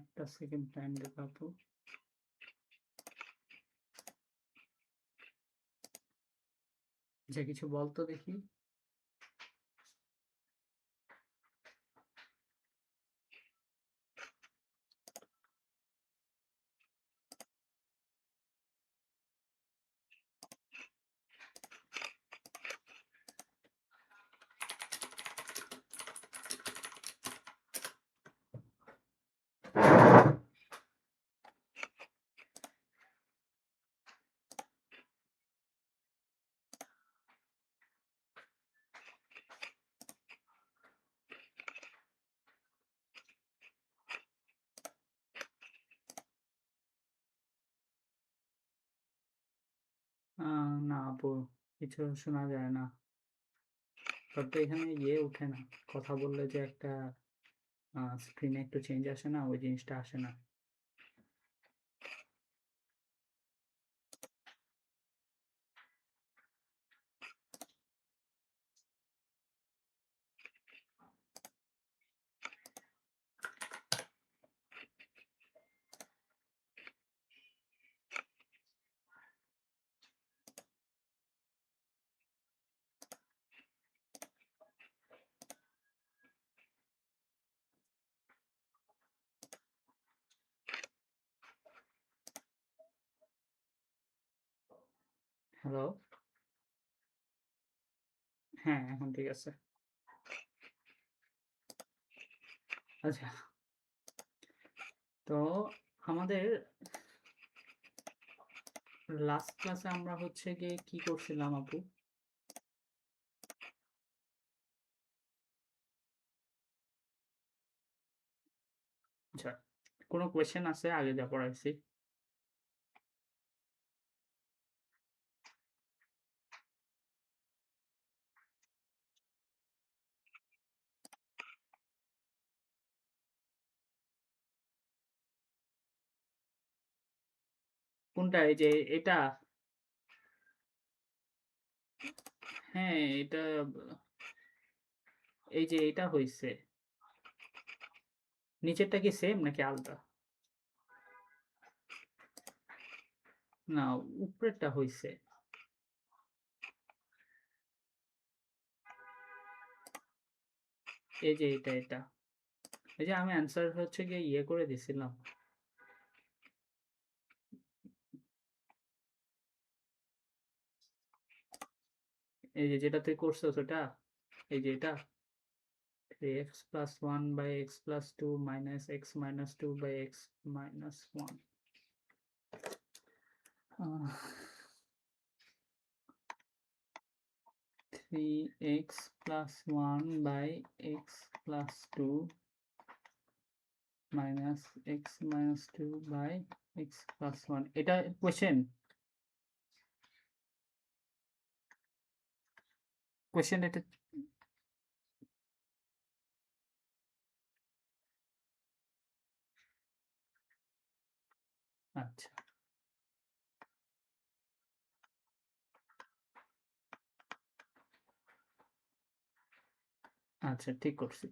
একটা second time দেবো আপু। যে কিছু বলতো দেখি। না আপু, কিছু শোনা যায় না। তবে এখানে ইয়ে উঠে না, কথা বললে যে একটা স্ক্রিনে একটু চেঞ্জ আসে না, ওই জিনিসটা আসে না। হ্যালো। হ্যাঁ, এখন ঠিক আছে। আচ্ছা, তো আমাদের লাস্ট ক্লাসে আমরা হচ্ছে গিয়ে কি করছিলাম আপু? আচ্ছা, কোনো কোয়েশ্চেন আছে আগে যা পড়াইছি? কোনটা? এই যে এটা? হ্যাঁ, এটা এই যে এটা হইছে। নিচেরটা কি সেম নাকি আলাদা? না, উপরেরটা হইছে। এই যে এটা। এই যে আমি অ্যান্সার হচ্ছে গিয়ে ইয়ে করে দিছিলাম। এই যে যেটা তুই করছস ওটা, এই যে এটা 3x plus 1 by x plus 2 minus x minus 2 by x minus 1. 3x plus 1 by x plus 2 minus x minus 2 by x plus 1. এটা কোয়েশ্চেন এটা। আচ্ছা আচ্ছা, ঠিক করছি।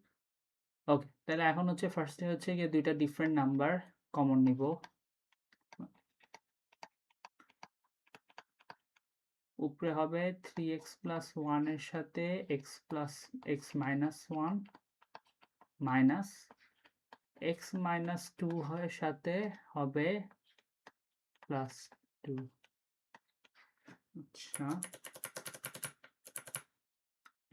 ওকে, তাহলে এখন হচ্ছে ফার্স্টে হচ্ছে গিয়ে দুইটা ডিফারেন্ট নাম্বার কমন নিব। উপরে হবে 3x প্লাস 1 এর সাথে x plus x minus 1 minus x minus 2 এর সাথে হবে প্লাস 2। আচ্ছা,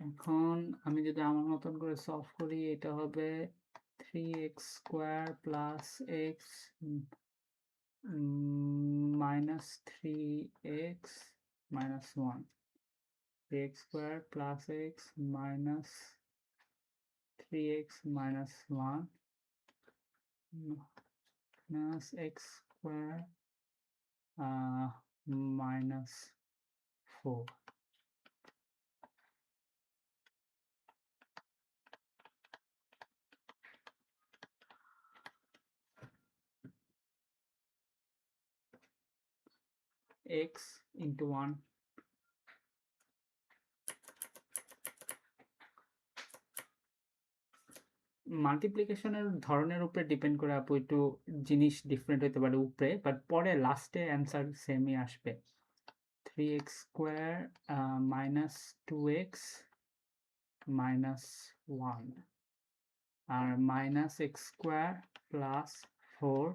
এখন আমি যদি আমার মতন করে সলভ করি, এটা হবে 3x square plus x minus 3x minus 1, 3x square plus x minus 3x minus 1 minus x square minus 4. X into 1 মাল্টিপ্লিকেশনের ধরনের উপরে ডিপেন্ড করে আপু, একটু জিনিস ডিফারেন্ট হইতে পারে উপরে, বাট পরে লাস্টে অ্যান্সার সেমই আসবে। 3x square minus 2x minus 1 আর মাইনাস এক্স স্কোয়ার প্লাস 4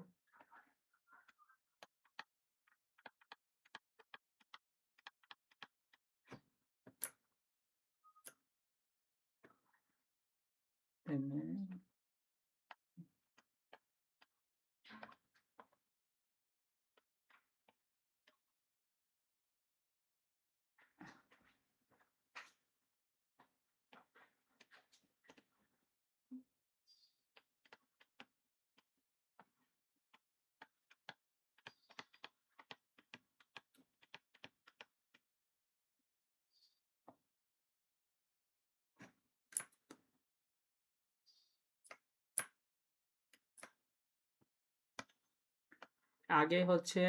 আগে হচ্ছে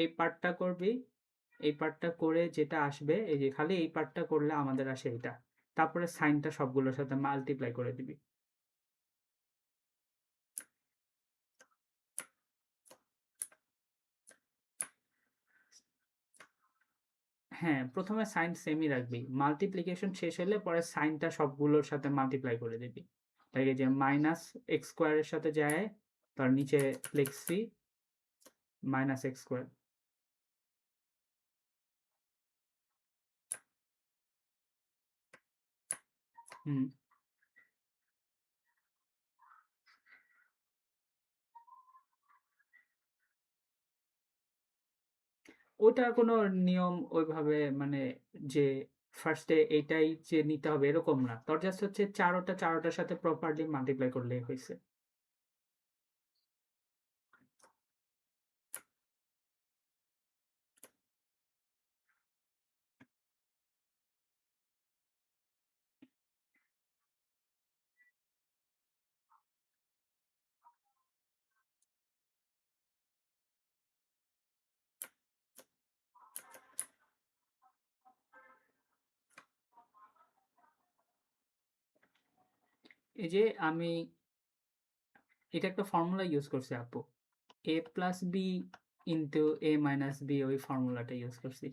এই পার্টটা করবি, এই পার্টটা করে যেটা আসবে, এই যে খালি এই পার্টটা করলে আমাদের আসে এটা, তারপরে সাইনটা সবগুলোর সাথে মাল্টিপ্লাই করে দিবি। হ্যাঁ, প্রথমে সাইন সেমই রাখবি, মাল্টিপ্লিকেশন শেষ হলে পরে সাইনটা সবগুলোর সাথে মাল্টিপ্লাই করে দিবি। তাই যে মাইনাস এক্স স্কোয়ারের সাথে যায়, তার নিচে লিখছি মাইনাস এক্স স্কোয়ার। হুম, ওটার কোনো নিয়ম ওইভাবে মানে যে ফার্স্টে এইটাই যে নিতে হবে এরকম না, তোর জাস্ট হচ্ছে চারোটার সাথে প্রপারলি মাল্টিপ্লাই করলেই হয়েছে। এই যে আমি এটা একটা ফর্মুলা ইউজ করছি আপু, এ প্লাস বি ইন্টু এ মাইনাস বি, ওই ফর্মুলাটা ইউজ করছি।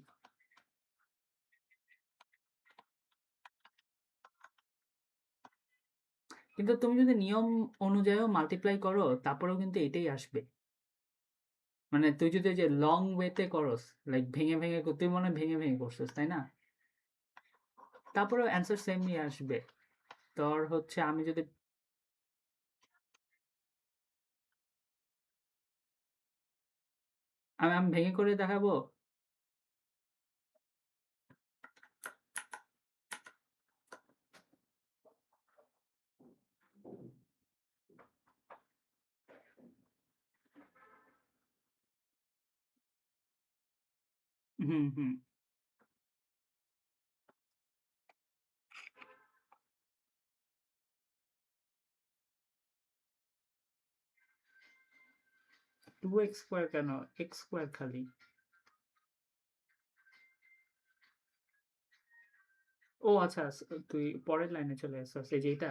কিন্তু তুমি যদি নিয়ম অনুযায়ীও মাল্টিপ্লাই করো তারপরেও কিন্তু এটাই আসবে। মানে তুই যদি যে লং ওয়েতে করস, লাইক ভেঙে ভেঙে তুই মনে হয় ভেঙে ভেঙে করছিস তাই না, তারপরেও অ্যান্সার সেমই আসবে। তোর হচ্ছে আমি যদি আমি ভেঙে করে দেখাবো। হুম হুম। 2x স্কোয়ার কেন, এক্স স্কোয়ার খালি। ও আচ্ছা, তুই পরের লাইনে চলে আসছিস, এই যে এটা।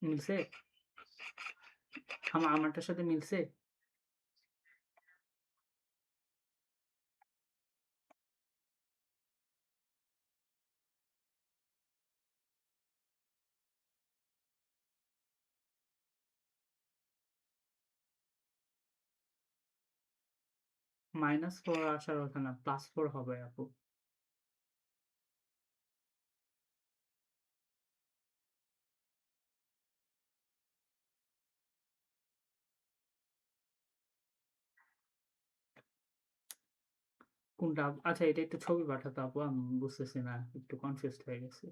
মিলছে, আমারটার সাথে মিলছে। -4 আসার কথা না, +4 হবে আপু। কোনটা? আচ্ছা, এটা একটু ছবি পাঠাতো আপু, আমি বুঝতেছি না, একটু কনফিউজড হয়ে গেছি।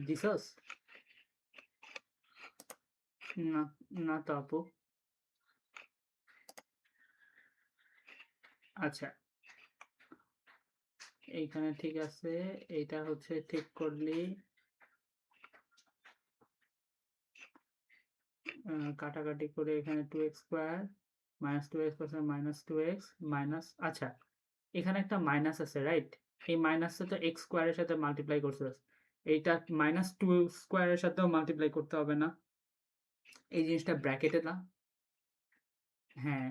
দিছস? না, না তো আপু। আচ্ছা, এইখানে ঠিক আছে। এইটা হচ্ছে ঠিক করলি, কাটাকাটি করে এখানে 2x square minus 2x minus 2x minus, আচ্ছা এখানে একটা মাইনাস আছে রাইট? এই মাইনাসটা তো এক্স স্কোয়ারের সাথে মাল্টিপ্লাই করছিস, এইটা মাইনাস 2 স্কোয়ারের সাথেও মাল্টিপ্লাই করতে হবে না? এই জিনিসটা ব্র্যাকেটে না? হ্যাঁ,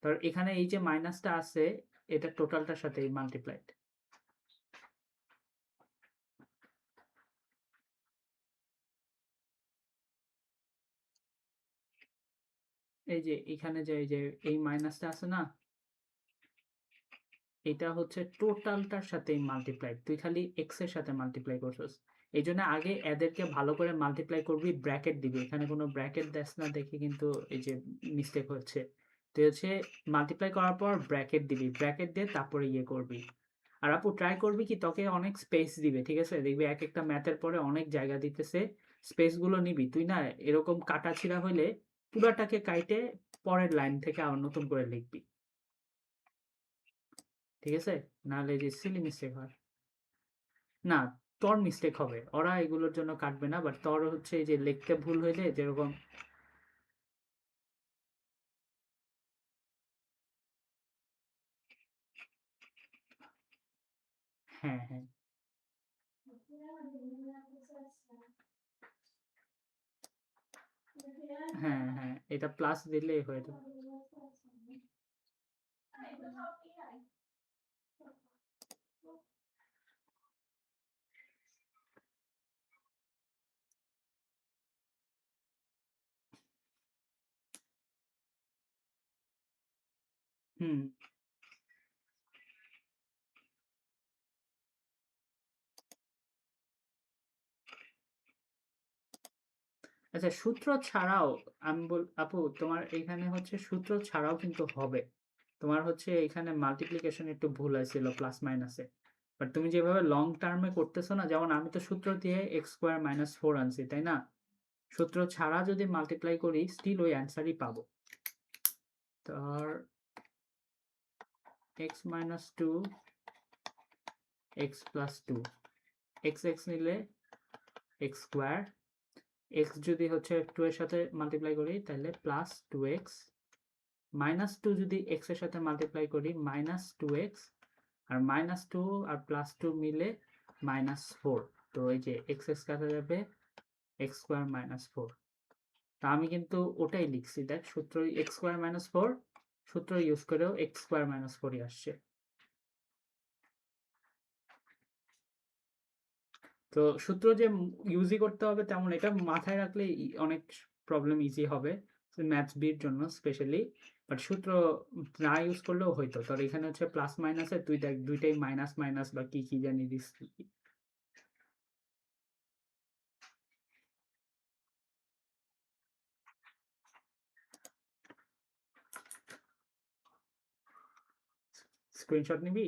তো এখানে এই যে মাইনাসটা আছে, এটা টোটালটার সাথে মাল্টিপ্লাইড। এই যে এখানে যে এই যে এই মাইনাসটা আছে না, এটা হচ্ছে টোটালটার সাথে মাল্টিপ্লাই, তুই খালি এক্স এর সাথে মাল্টিপ্লাই করছিস। এই জন্য আগে এদেরকে ভালো করে মাল্টিপ্লাই করবি, ব্র্যাকেট দিবি। এখানে কোনো ব্র্যাকেট দেস না দেখে কিন্তু এই যে মিস্টেক হচ্ছে। তুই হচ্ছে মাল্টিপ্লাই করার পর ব্র্যাকেট দিবি, ব্র্যাকেট দিয়ে তারপরে ইয়ে করবি। আর আপু ট্রাই করবি কি, তোকে অনেক স্পেস দিবে, ঠিক আছে? দেখবি এক একটা ম্যাথের পরে অনেক জায়গা দিতেছে, স্পেস গুলো নিবি তুই না। এরকম কাটাছিড়া হইলে পুরাটাকে কাইটে পরের লাইন থেকে আবার নতুন করে লিখবি, ঠিক আছে? নাহলে যে সিলি মিস্টেক হয়। না, তোর মিস্টেক হবে, ওরা এগুলোর জন্য কাটবে না, বাট তোর হচ্ছে এই যে লিখতে ভুল হইলে যেরকম। হ্যাঁ, হ্যাঁ, হ্যাঁ, হ্যাঁ, এটা প্লাস দিলেই হয়ে যাবে। হুম। আচ্ছা, সূত্র ছাড়াও আমি আপু তোমার এখানে হচ্ছে সূত্র ছাড়াও কিন্তু হবে। তোমার হচ্ছে এখানে মাল্টিপ্লিকেশন একটু ভুল হয়েছিল প্লাস মাইনাসে, বাট তুমি যেভাবে লং টার্মে করতেছো না, যেমন আমি তো সূত্র দিয়ে এক্স স্কোয়ার মাইনাস ফোর আনছি, তাই না? সূত্র ছাড়া যদি মাল্টিপ্লাই করি স্টিল ওই অ্যান্সারই পাবো। তার x minus two x plus two, x x নিলে এক্স স্কোয়ার, এক্স যদি হচ্ছে টু এর সাথে মাল্টিপ্লাই করি তাহলে plus two x, minus two যদি এক্স এর সাথে মাল্টিপ্লাই করি মাইনাস টু এক্স, আর মাইনাস টু আর প্লাস টু মিলে মাইনাস ফোর। তো এই যে এক্স এক্স কাটা যাবে, এক্স স্কোয়ার মাইনাস ফোর। তা আমি কিন্তু ওটাই লিখছি, দেখ সূত্র এক্স স্কোয়ার মাইনাস ফোর, সূত্র ইউজ করেও এক্স স্কোয়ার মাইনাস ফোরই আসছে। তো সূত্র যে ইউজই করতে হবে তেমন, এটা মাথায় রাখলে অনেক প্রবলেম ইজি হবে ম্যাথস বির জন্য স্পেশালি। বাট সূত্র না ইউজ করলেও হয়তো, তোর এখানে হচ্ছে প্লাস মাইনাসে তুই দেখ দুইটাই মাইনাস মাইনাস বা কি কি জানি দিস। স্ক্রিনশট নিবি?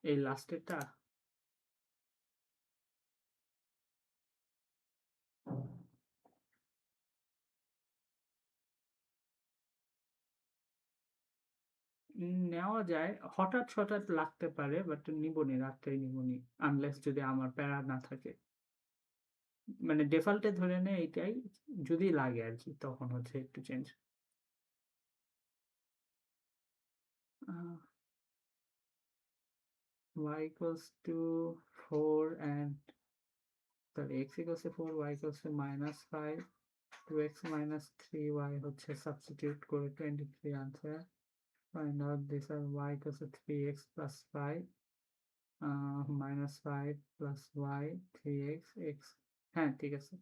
এই লাস্টেরটা নেওয়া যায়, হঠাৎ হঠাৎ লাগতে পারে, বাট নিবনি, রাত্রেই নিবনি, আনলেস যদি আমার প্যারা না থাকে। মানে ডিফল্টে ধরে নেয় এইটাই, যদি লাগে আর কি তখন হচ্ছে একটু change. y equals to 4 and sorry x equals to 4, y equals to -5, 2x minus 3y হচ্ছে সাবস্টিটিউট করে 23 answer. Find out this are y equals to 3x plus 5 minus 5 plus y 3x x, হ্যাঁ ঠিক আছে।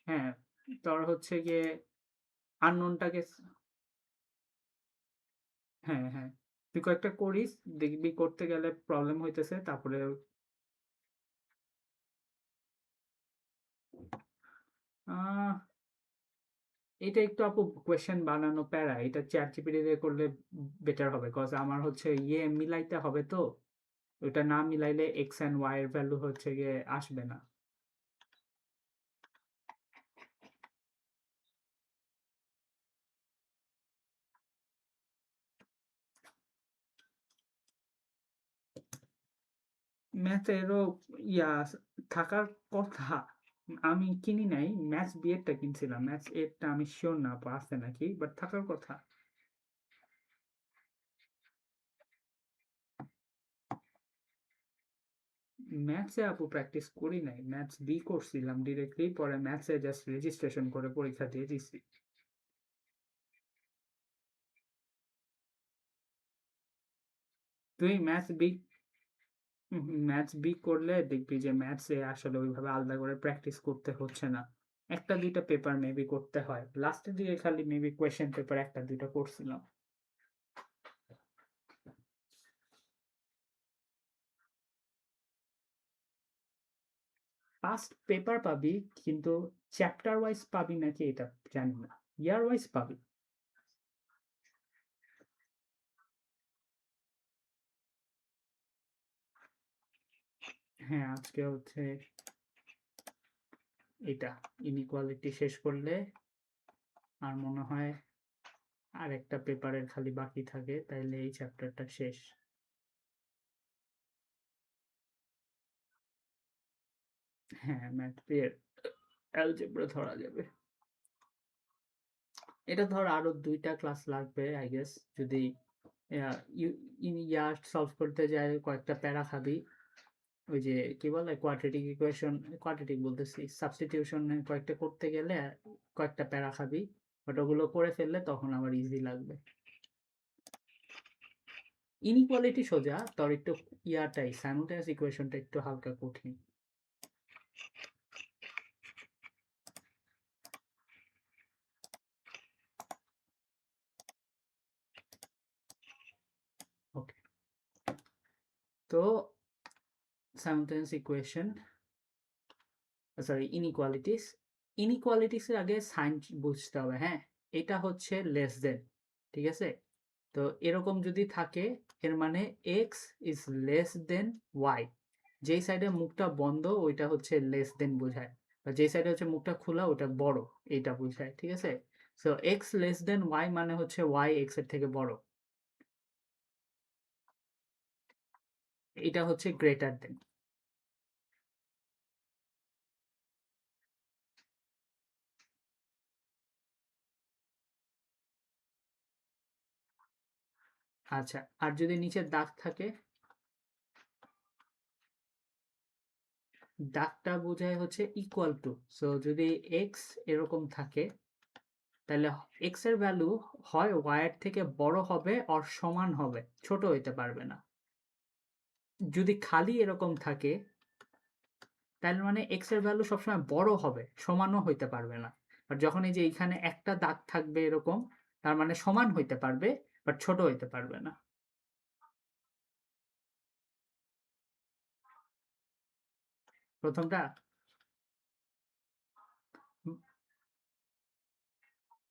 হ্যাঁ, তোর হচ্ছে গিয়ে আননোনটাকে, হ্যাঁ হ্যাঁ, তুই কয়েকটা করিস, দেখবি করতে গেলে প্রবলেম হইতেছে, তারপরে আহ এটা একটু আপু কোয়েশ্চেন বানানো প্যারা, এটা চ্যাট জিপিটি দিয়ে করলে বেটার হবে, কজ আমার হচ্ছে ইয়ে মিলাইতে হবে তো, ওটা না মিলাইলে এক্স অ্যান্ড ওয়াই এর ভ্যালু হচ্ছে গিয়ে আসবে না। ম্যাথেরও ইয়া থাকার কথা, আমি কিনি নাই, ম্যাথস বি এরটা কিনছিলাম, ম্যাথস এরটা আমি শিওর না আপু আছে নাকি, বাট থাকার কথা। ম্যাথসে আপু প্র্যাকটিস করি নাই, ম্যাথস বি করছিলাম ডিরেক্টলি, পরে ম্যাথসে জাস্ট রেজিস্ট্রেশন করে পরীক্ষা দিয়ে দিছি। তুই ম্যাথস বি করলে দেখবি যে ম্যাথসে আসলে ওইভাবে আলাদা করে প্র্যাকটিস করতে হচ্ছে না, একটা দুইটা পেপার মেবি করতে হয়, লাস্টের দিকে খালি মেবি কোয়েশ্চেন পেপার একটা দুইটা করছিলাম। পাস্ট পেপার পাবি, কিন্তু চ্যাপ্টার ওয়াইজ পাবি নাকি এটা জানি না, ইয়ার ওয়াইজ পাবি। হ্যাঁ, আজকে হচ্ছে এটা ইনইকুয়ালিটি শেষ করলে আর মনে হয় আর একটা পেপারের খালি বাকি থাকে, তাইলে এই চ্যাপ্টারটা শেষ। হ্যাঁ, ম্যাথ এর অ্যালজেব্রা ধরা যাবে। এটা ধর আরো ২টা ক্লাস লাগবে আই গেস, যদি ইয়া সলভ করতে যায় কয়েকটা প্যারা খাবি, ওই যে কি বলে কোয়াড্রেটিক ইকুয়েশন, কোয়াড্রেটিক বলতেছি, সাবস্টিটিউশন কয়েকটা করতে গেলে কয়েকটা প্যারা খাবি, বাট ওগুলো করে ফেললে তখন আবার ইজি লাগবে। ইনইকুয়ালিটি সোজা, তোর একটু ইয়াটাই সাইমultaneous ইকুয়েশনটা একটু হালকা কঠিন। ওকে, তো সাইমultaneous ইকুয়েশন, সরি ইনইকুয়ালিটিস, ইনইকুয়ালিটিস এর আগে সাইন বুঝতে হবে, হ্যাঁ, এটা হচ্ছে লেস দেন, ঠিক আছে, তো এরকম যদি থাকে এর মানে x is less than y, যেই সাইডে মুখটা বন্ধ ওইটা হচ্ছে লেস দেন বোঝায়, বা যেই সাইডে হচ্ছে মুখটা খোলা ওটা বড়, এইটা বোঝায়, ঠিক আছে। So x less than y মানে হচ্ছে ওয়াই এক্স এর থেকে বড়, এটা হচ্ছে গ্রেটার দেন। আচ্ছা, আর যদি নিচে দাগ থাকে, দাগটা বোঝায় হচ্ছে ইকুয়াল টু, সো যদি এক্স এরকম থাকে তাহলে এক্স এর ভ্যালু হয় ওয়াই এর থেকে বড় হবে আর সমান হবে, ছোট হইতে পারবে না। যদি খালি এরকম থাকে তাহলে মানে এক্স এর ভ্যালু সবসময় বড় হবে, সমানও হইতে পারবে না। আর যখন এই যে এইখানে একটা দাগ থাকবে এরকম, তার মানে সমান হইতে পারবে বাট ছোট হইতে পারবে না। প্রথমটা?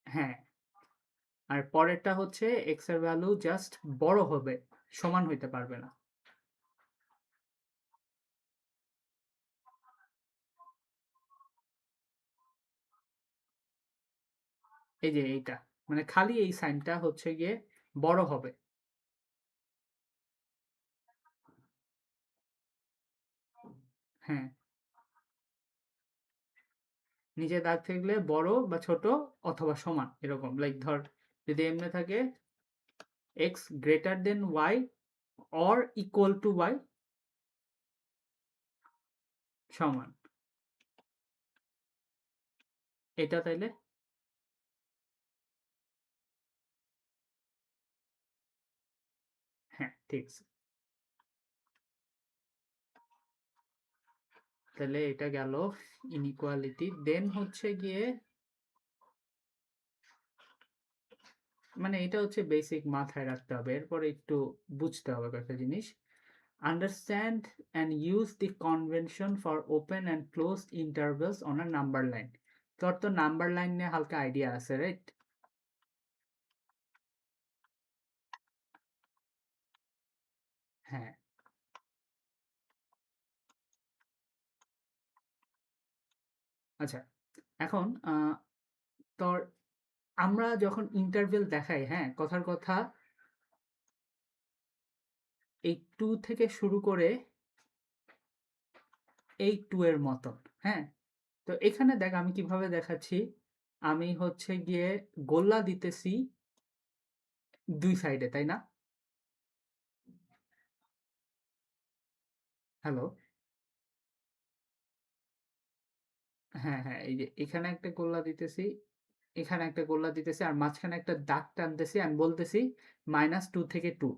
হ্যাঁ, আর পরেরটা হচ্ছে x এর ভ্যালু জাস্ট বড় হবে, সমান হইতে পারবে না। এই যে এইটা, মানে খালি এই সাইনটা হচ্ছে গিয়ে বড় হবে। হ্যাঁ, নিচে দাগ থাকলে বড় বা ছোট অথবা সমান, এরকম লাইক ধর যদি এমনি থাকে x greater then y or equal to y, সমান। এটা তাইলে হ্যাঁ ঠিক আছে। তাহলে এটা গেল ইনইকুয়ালিটি। দেন হচ্ছে গিয়ে মানে এটা হচ্ছে বেসিক মাথায় রাখতে হবে, এরপরে একটু বুঝতে হবে কয়েকটা জিনিস। Understand and use the convention for open and close intervals on a number line. তোর তো নাম্বার লাইন নিয়ে হালকা আইডিয়া আছে, রাইট? হ্যাঁ, আচ্ছা। এখন তোর আমরা যখন ইন্টারভেল দেখাই, হ্যাঁ, কথার কথা এই 2 থেকে শুরু করে এই 2 এর মতন, হ্যাঁ। তো এখানে দেখ আমি কিভাবে দেখাচ্ছি, আমি হচ্ছে গিয়ে গোল্লা দিতেছি দুই সাইডে, তাই না? হ্যালো? হ্যাঁ, হ্যাঁ, এই যে এখানে একটা গোল্লা দিতেছি, এখানে একটা গোল্লা দিতেছি, আর মাঝখানে একটা দাগ টানতেছি, আমি বলতেছি -2 থেকে 2।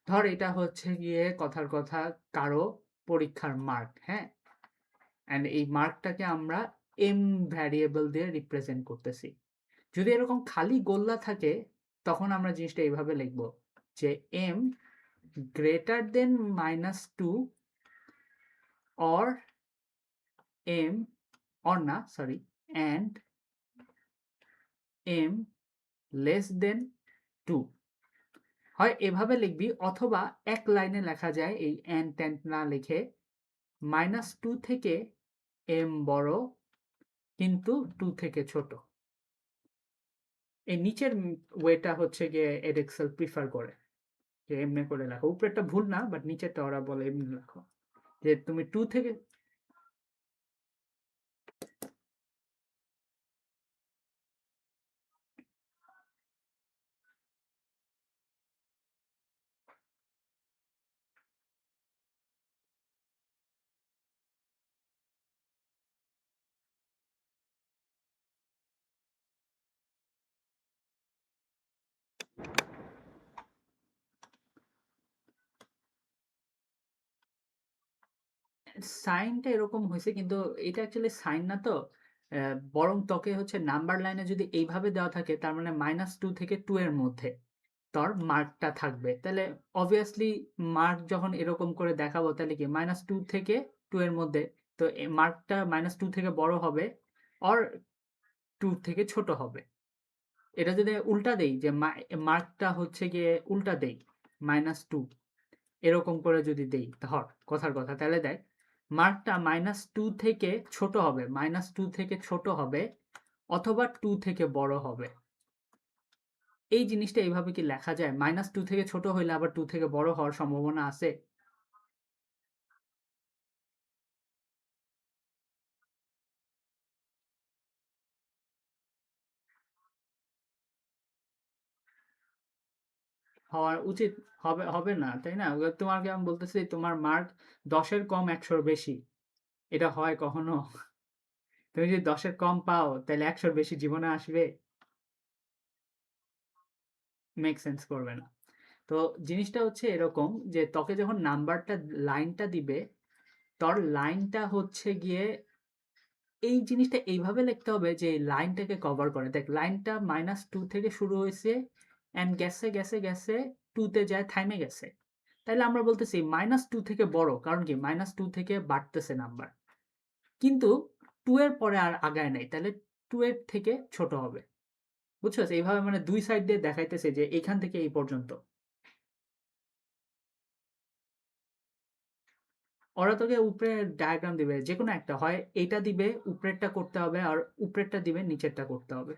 ধর এটা হচ্ছে গিয়ে কথার কথা কারো পরীক্ষার মার্ক, হ্যাঁ? অ্যান্ড এই মার্কটাকে আমরা এম ভ্যারিয়েবল দিয়ে রিপ্রেজেন্ট করতেছি। যদি এরকম খালি গোল্লা থাকে তখন আমরা জিনিসটা এইভাবে লিখব যে M greater than -2 or M or না sorry and M less than 2। হয় এভাবে লিখবি, অথবা এক লাইনে লেখা যায় এই অ্যান্ড ট্যান্ড না লিখে -2 থেকে এম বড় কিন্তু 2 থেকে ছোট। এই নিচের ওয়েটা হচ্ছে গিয়ে এডেক্সেল প্রিফার করে যে এমনি করে লেখো। উপরেরটা ভুল না, বাট নিচেরটা ওরা বলে এমনি লেখো যে তুমি 2 থেকে। সাইনটা এরকম হয়েছে, কিন্তু এটা অ্যাকচুয়ালি সাইন না তো। বরং তোকে হচ্ছে নাম্বার লাইনে যদি এইভাবে দেওয়া থাকে, তার মানে -2 থেকে 2 এর মধ্যে তোর মার্কটা থাকবে। তাহলে অবভিয়াসলি মার্ক যখন এরকম করে দেখাবো তাহলে কি -2 থেকে 2 এর মধ্যে, তো মার্কটা -2 থেকে বড় হবে অর 2 থেকে ছোট হবে। এটা যদি উল্টা দেই যে মার্কটা হচ্ছে গিয়ে উল্টা দেই -2 এরকম করে যদি দেই, ধর কথার কথা, তাহলে দেখ মার্কটা -2 থেকে ছোট হবে, -2 থেকে ছোট হবে অথবা 2 থেকে বড় হবে। এই জিনিসটা এইভাবে কি লেখা যায়? -2 থেকে ছোট হইলে আবার 2 থেকে বড় হওয়ার সম্ভাবনা আছে? হওয়া উচিত। হবে হবে না, তাই না? তোমাকে আমি বলতেছি তোমার মার্ক 10 এর কম 100 র বেশি, এটা হয় কখনো? তুমি যদি 10 এর কম পাও তাহলে 100 র বেশি জীবনে আসবে? মেক সেন্স করবে না। তো জিনিসটা হচ্ছে এরকম যে তোকে যখন নাম্বারটা লাইনটা দিবে, তোর লাইনটা হচ্ছে গিয়ে এই জিনিসটা এইভাবে লিখতে হবে যে লাইনটাকে কভার করে। দেখ লাইনটা -2 থেকে শুরু হয়েছে অ্যান্ড গেছে গেছে গেছে 2 তে যায় থাইমে গেছে। তাইলে আমরা বলতেছি -2 থেকে বড়, কারণ কি -2 থেকে বাড়তেছে নাম্বার। কিন্তু 2 এর পরে আর আগায় নাই, তাহলে 2 এর থেকে ছোট হবে। বুঝছো? এইভাবে মানে 2 সাইড দিয়ে দেখাইতেছে যে এখান থেকে এই পর্যন্ত। ওরা তোকে উপরে ডায়াগ্রাম দিবে, যেকোনো একটা, হয় এইটা দিবে উপরেরটা করতে হবে, আর উপরেরটা দিবে নিচেরটা করতে হবে।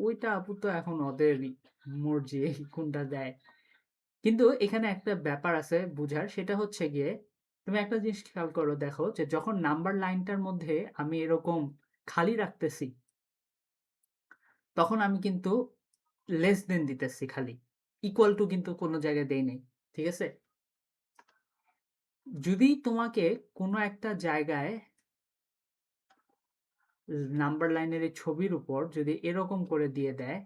ওইটা আপু তো এখন ওদের মর্জি কোনটা দেয়। কিন্তু এখানে একটা ব্যাপার আছে বুঝার, সেটা হচ্ছে গিয়ে তুমি একটা জিনিস খেয়াল করো, দেখো যে যখন নাম্বার লাইনটার মধ্যে আমি এরকম খালি রাখতেছি, তখন আমি কিন্তু লেস দেন দিতেছি খালি, ইকুয়াল টু কিন্তু কোনো জায়গায় দেই নাই। ঠিক আছে? যদি তোমাকে কোনো একটা জায়গায় নাম্বার লাইনের এই ছবির উপর যদি এরকম করে দিয়ে দেয়,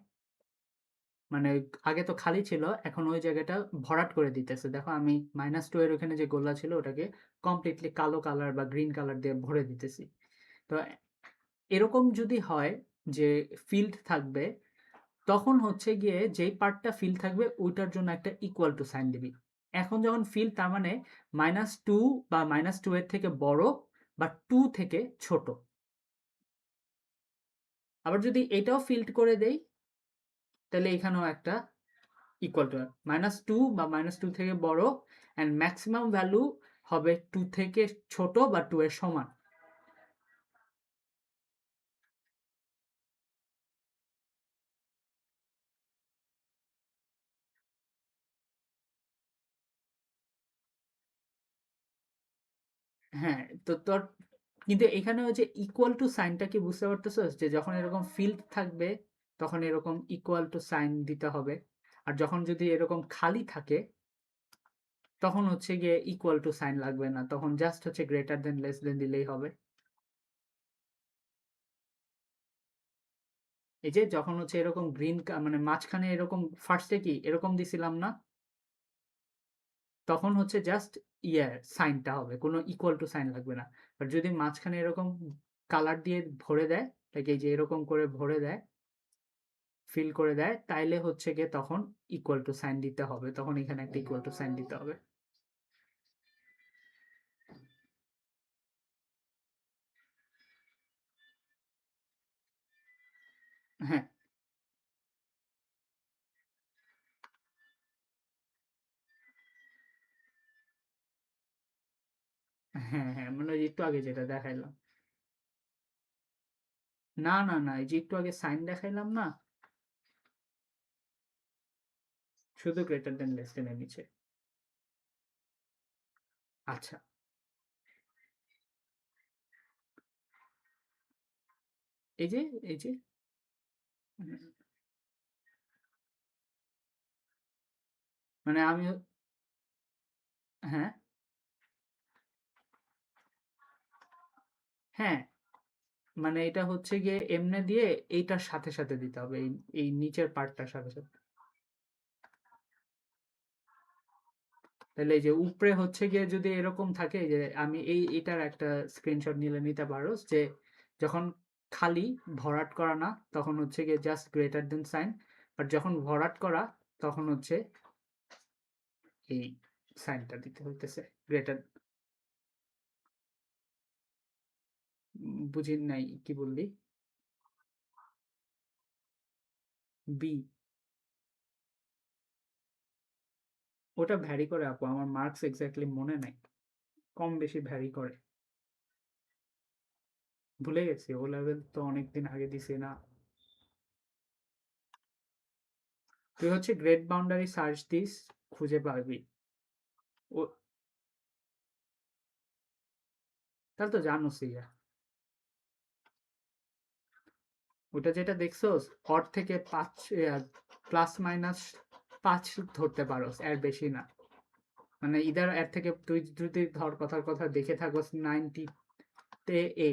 মানে আগে তো খালি ছিল, এখন ওই জায়গাটা ভরাট করে দিতেছে। দেখো আমি -2 এর ওখানে যে গোলা ছিল ওটাকে কমপ্লিটলি কালো কালার বা গ্রিন কালার দিয়ে ভরে দিতেছি। তো এরকম যদি হয় যে ফিল্ড থাকবে, তখন হচ্ছে গিয়ে যেই পার্টটা ফিল্ড থাকবে ওইটার জন্য একটা ইকুয়াল টু সাইন দিবি। এখন যখন ফিল্ড, তার মানে -2 বা -2 এর থেকে বড় বা 2 থেকে ছোট। আবার যদি এটাও ফিল্ড করে দেই, তাহলে এখানেও একটা ইকুয়াল টু -2 বা -2 থেকে বড়, অ্যান্ড ম্যাক্সিমাম ভ্যালু হবে 2 থেকে ছোট বা 2 এর সমান। হ্যাঁ, তো তোর কিন্তু এখানে ওই যে ইকুয়াল টু সাইনটা কি বুঝতে পারতেছস, যে যখন এরকম ফিল্ড থাকবে তখন এরকম ইকুয়াল টু সাইন দিতে হবে, আর যখন যদি এরকম খালি থাকে তখন হচ্ছে গিয়ে ইকুয়াল টু সাইন লাগবে না, তখন জাস্ট হচ্ছে গ্রেটার দেন লেস দেন দিলেই হবে। এই যে যখন হচ্ছে এরকম গ্রিন, মানে মাঝখানে এরকম ফার্স্টে কি এরকম দিছিলাম না, তখন হচ্ছে জাস্ট ইয়ে সাইনটা হবে, কোনো ইকুয়াল টু সাইন লাগবে না। আর যদি মাঝখানে এরকম কালার দিয়ে ভরে দেয়, লাইক এই যে এরকম করে ভরে দেয়, ফিল করে দেয়, তাইলে হচ্ছে গিয়ে তখন ইকুয়াল টু সাইন দিতে হবে, তখন এখানে একটা ইকুয়াল টু সাইন দিতে হবে। হ্যাঁ, হ্যাঁ, হ্যাঁ, মানে ওই একটু আগে যেটা দেখাইলাম। না, না, না, এই যে একটু আগে সাইন দেখাইলাম না, শুধু গ্রেটার দেন লেস দেন এর নিচে। আচ্ছা, এই যে, এই যে, উম, মানে আমি, হ্যাঁ, হ্যাঁ, মানে এটা হচ্ছে গিয়ে এমনে দিয়ে এইটার সাথে সাথে দিতে হবে, এই এই নিচের পার্টটার সাথে সাথে। তাহলে এই যে উপরে হচ্ছে গিয়ে যদি এরকম থাকে, যে আমি এটার একটা স্ক্রিনশট নিলে নিতে পারো, যে যখন খালি ভরাট করা না তখন হচ্ছে গিয়ে just greater than sign, but যখন ভরাট করা তখন হচ্ছে এই সাইনটা দিতে হইতেছে গ্রেটার। বুঝি নাই কি বললি? বি? ওটা ভ্যারি করে আপু, আমার মার্কস এক্স্যাক্টলি মনে নাই, কম বেশি ভ্যারি করে। ভুলে গেছি, ও লেভেল তো অনেকদিন আগে দিছি না। তুই হচ্ছে গ্রেড বাউন্ডারি সার্চ দিস, খুঁজে পাবি। ও, তাহলে তো জানোসই। ওটা যেটা দেখছোস, ওর থেকে 5 +- 5 ধরতে পারোস, এর বেশি না। মানে ইদার এর থেকে তুই যদি ধর কথার কথা দেখে থাকোস 90 তে এ,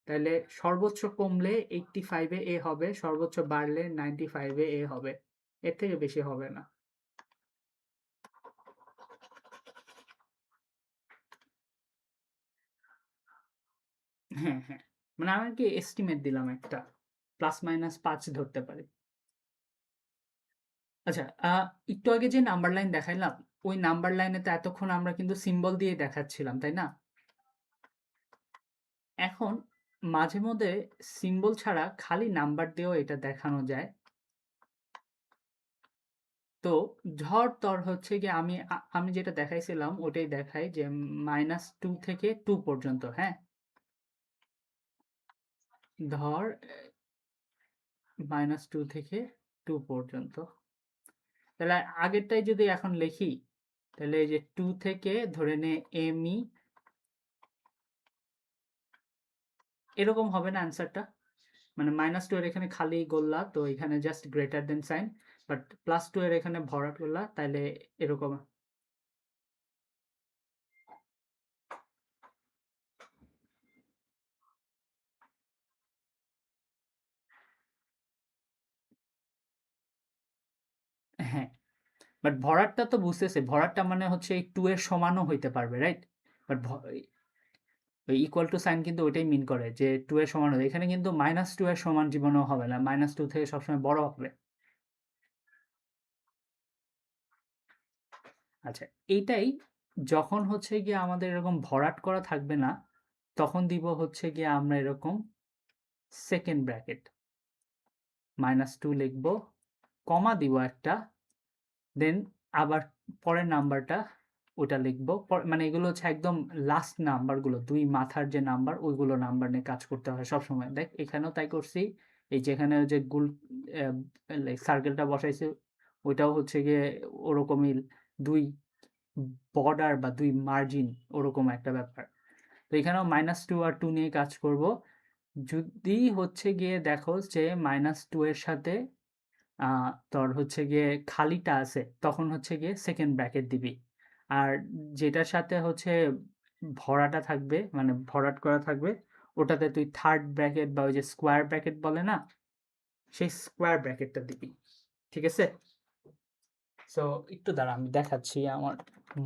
তাহলে সর্বোচ্চ কমলে 85 এ এ হবে, সর্বোচ্চ বাড়লে 95 এ এ হবে, এর থেকে বেশি হবে না। হ্যাঁ, হ্যাঁ, মানে আমি কি এস্টিমেট দিলাম একটা, +- 5 ধরতে পারি। আচ্ছা, একটু আগে যে নাম্বার লাইন দেখাইলাম, ওই নাম্বার লাইনে তো এতক্ষণ আমরা কিন্তু সিম্বল দিয়ে দেখাচ্ছিলাম, তাই না? এখন মাঝে মধ্যে সিম্বল ছাড়া খালি নাম্বার দিয়েও এটা দেখানো যায়। তো ধর হচ্ছে গিয়ে আমি যেটা দেখাইছিলাম ওটাই দেখাই যে -2 থেকে 2 পর্যন্ত, হ্যাঁ? ধর -2 থেকে 2 পর্যন্ত। তাহলে আগেরটাই যদি এখন লিখি, তাহলে এই যে 2 থেকে ধরে নে ME, এরকম হবে না অ্যান্সারটা? মানে -2 এর এখানে খালি গোল্লা, তো এখানে just greater than sign, but +2 এর এখানে ভরাট গোল্লা, তাইলে এরকম। হ্যাঁ, বাট ভরাটটা তো বুঝতেছি, ভরাটটা মানে হচ্ছে এই 2 এর সমানও হইতে পারবে, রাইট? বাট ওই ইকুয়াল টু সাইন কিন্তু ওইটাই মিন করে যে 2 এর সমান হবে। এখানে কিন্তু -2 এর সমান জীবনেও হবে না, -2 থেকে সবসময় বড় হবে। আচ্ছা, এইটাই যখন হচ্ছে গিয়ে আমাদের এরকম ভরাট করা থাকবে না, তখন দিব হচ্ছে গিয়ে আমরা এরকম সেকেন্ড ব্র্যাকেট, -2 লিখব, কমা দিব একটা, দেন আবার পরের নাম্বারটা ওটা লিখব। মানে এগুলো হচ্ছে একদম লাস্ট নাম্বারগুলো, 2 মাথার যে নাম্বার, ওইগুলো নাম্বার নিয়ে কাজ করতে হয় সবসময়। দেখ এখানেও তাই করছি। এই যেখানে যে সার্কেলটা বসাইছি, ওইটাও হচ্ছে গিয়ে ওরকমই 2 বর্ডার বা 2 মার্জিন, ওরকম একটা ব্যাপার। তো এখানেও -2 আর 2 নিয়ে কাজ করব। যদি হচ্ছে গিয়ে দেখো যে -2 এর সাথে তোর হচ্ছে গিয়ে খালিটা আছে, তখন হচ্ছে গিয়ে সেকেন্ড ব্র্যাকেট দিবি। আর যেটার সাথে হচ্ছে ভরাটা থাকবে, মানে ভরাট করা থাকবে, ওটাতে তুই থার্ড ব্র্যাকেট বা ওই যে স্কোয়ার ব্র্যাকেট বলে না, সেই স্কোয়ার ব্র্যাকেটটা দিবি। ঠিক আছে? সো একটু দাঁড়া, আমি দেখাচ্ছি। আমার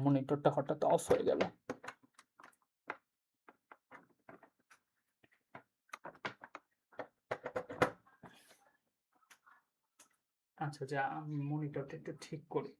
মনিটরটা হঠাৎ অফ হয়ে গেল। আচ্ছা, যা আমি মনিটরটা একটু ঠিক করি।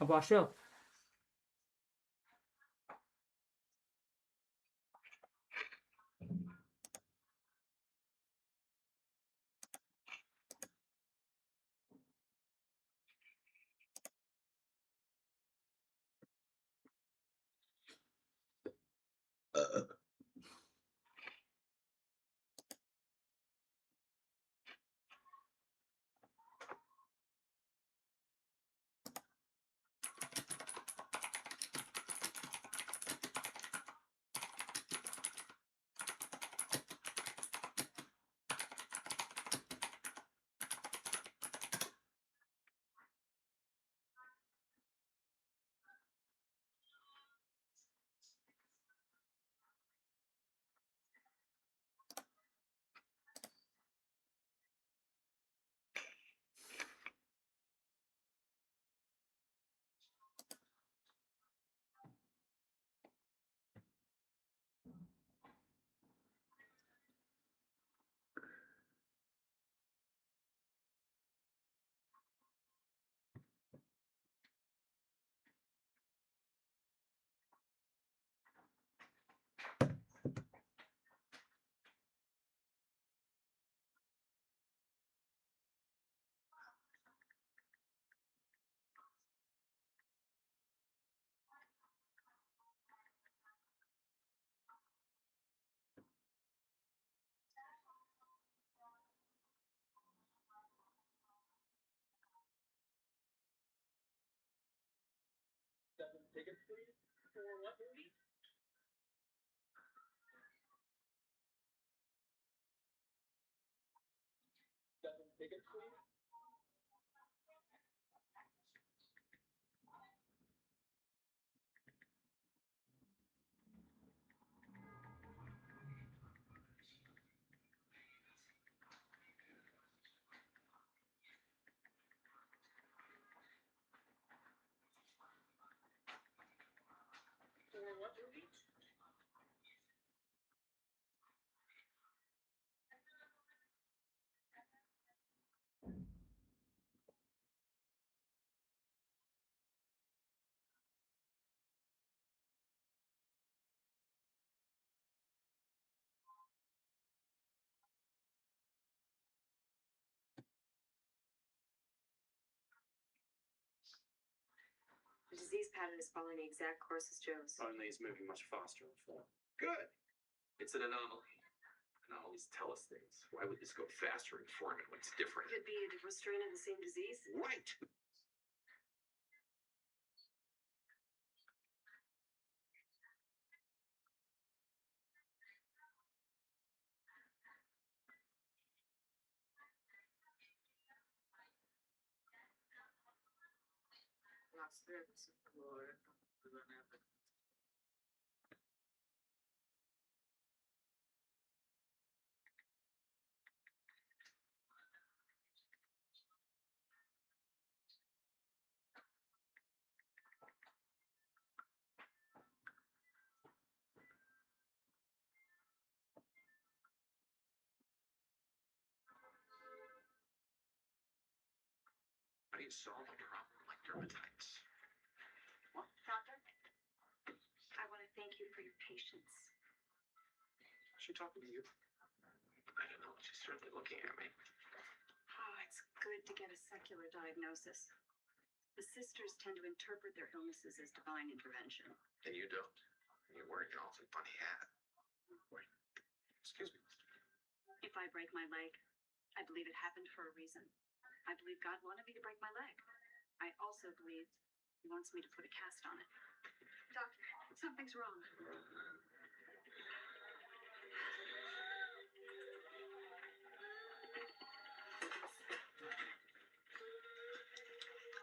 আপু আসো। The disease pattern is following the exact course as Joe's. Only it's moving much faster on four. Good. It's an anomaly. Anomalies tell us things. Why would this go faster in Foreman when it's different? Could be a different strain of the same disease. Right. How do you solve a problem like dermatitis? What, doctor? I want to thank you for your patience. Is she talking to you? I don't know. She's certainly looking at me. Oh, it's good to get a secular diagnosis. The sisters tend to interpret their illnesses as divine intervention. And you don't. And you're wearing your awfully funny hat. Wait. Excuse me. If I break my leg, I believe it happened for a reason. I believe God wanted me to break my leg. I also believe He wants me to put a cast on it. Doctor, something's wrong.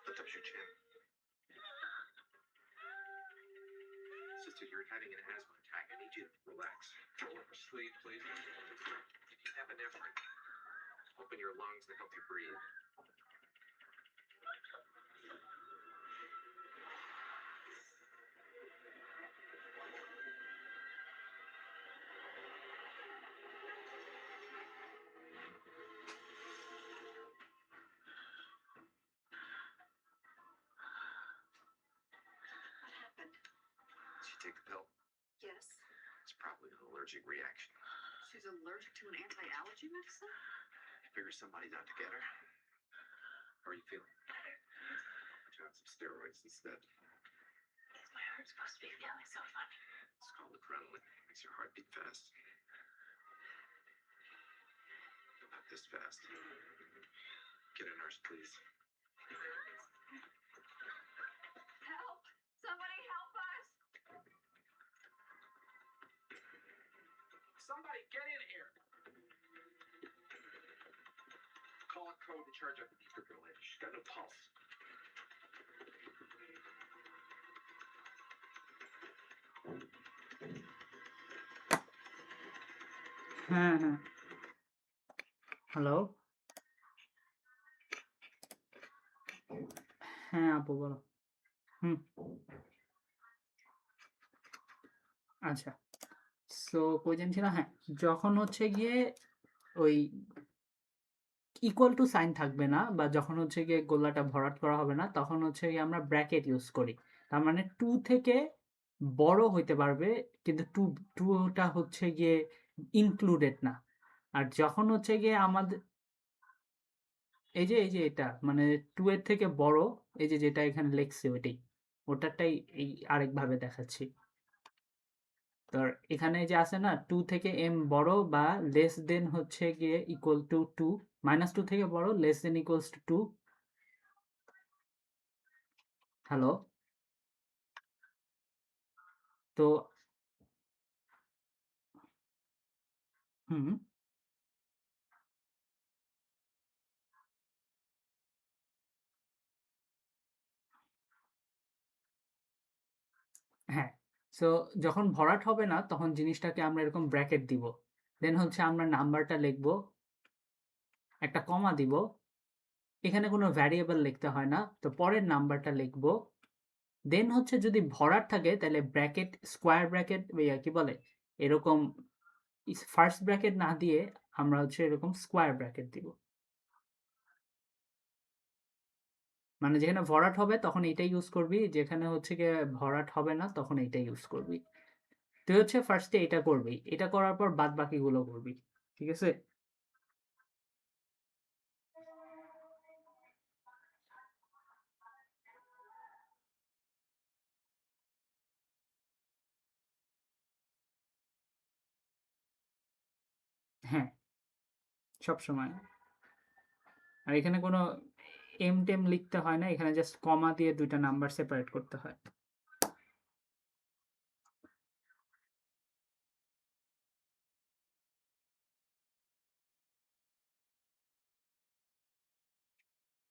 Lift up your chin. Sister, you're having an asthma attack. I need you to relax. Roll up your sleeve, please. You have an effort. Open your lungs and help you breathe. What happened? Did you take the pill? Yes. It's probably an allergic reaction. She's allergic to an anti-allergy medicine? I figure somebody's out to get her. How are you feeling? Put you on some steroids instead. Is my heart supposed to be feeling so funny? It's called adrenaline. Makes your heart beat fast. But not this fast. Get a nurse, please. Help! Somebody help us! Somebody get in here! Call a code to charge up the defibrillator. She's got no pulse. হ্যাঁ হ্যাঁ hello হ্যাঁ আপু বলো হুম আচ্ছা so question ছিল হ্যাঁ যখন হচ্ছে গিয়ে ওই ইকুয়াল টু সাইন থাকবে না বা যখন হচ্ছে গিয়ে গোলাটা ভরাট করা হবে না তখন হচ্ছে গিয়ে আমরা ব্র্যাকেট ইউজ করি তার মানে 2 থেকে বড় হইতে পারবে কিন্তু 2টা হচ্ছে গিয়ে ইনক্লুডেড না আর যখন হচ্ছে গিয়ে আমাদের এই যে এটা মানে 2 এর থেকে বড় এই যে যেটা এখানে লেখছে ওটারটাই এই আরেকভাবে দেখাচ্ছি তো এখানে যে আছে না 2 থেকে m বড় বা লেস দেন হচ্ছে গিয়ে ইকুয়াল টু 2 -2 থেকে বড় less than equals two 2 hello তো হুম হ্যাঁ, সো যখন ভরাট হবে না তখন জিনিসটাকে আমরা এরকম ব্র্যাকেট দিব। দেন হচ্ছে আমরা নাম্বারটা লিখব, একটা কমা দিব। এখানে কোনো ভ্যারিয়েবল লিখতে হয় না, তো পরের নাম্বারটা লিখব। দেন হচ্ছে যদি ভরাট থাকে তাহলে ব্র্যাকেট, স্কোয়ার ব্র্যাকেট কি বলে এরকম, ফার্স্ট ব্র্যাকেট না দিয়ে আমরা হচ্ছে এরকম স্কোয়ার ব্র্যাকেট দিব। মানে যেখানে ভরাট হবে তখন এইটাই ইউজ করবি, যেখানে হচ্ছে গিয়ে ভরাট হবে না তখন এইটাই ইউজ করবি। তুই হচ্ছে ফার্স্টে এটা করবি, এটা করার পর বাদ বাকিগুলো করবি, ঠিক আছে? হ্যাঁ, সবসময়। আর এখানে কোনো এম টেম লিখতে হয় না, এখানে জাস্ট কমা দিয়ে দুইটা নাম্বার সেপারেট করতে হয়।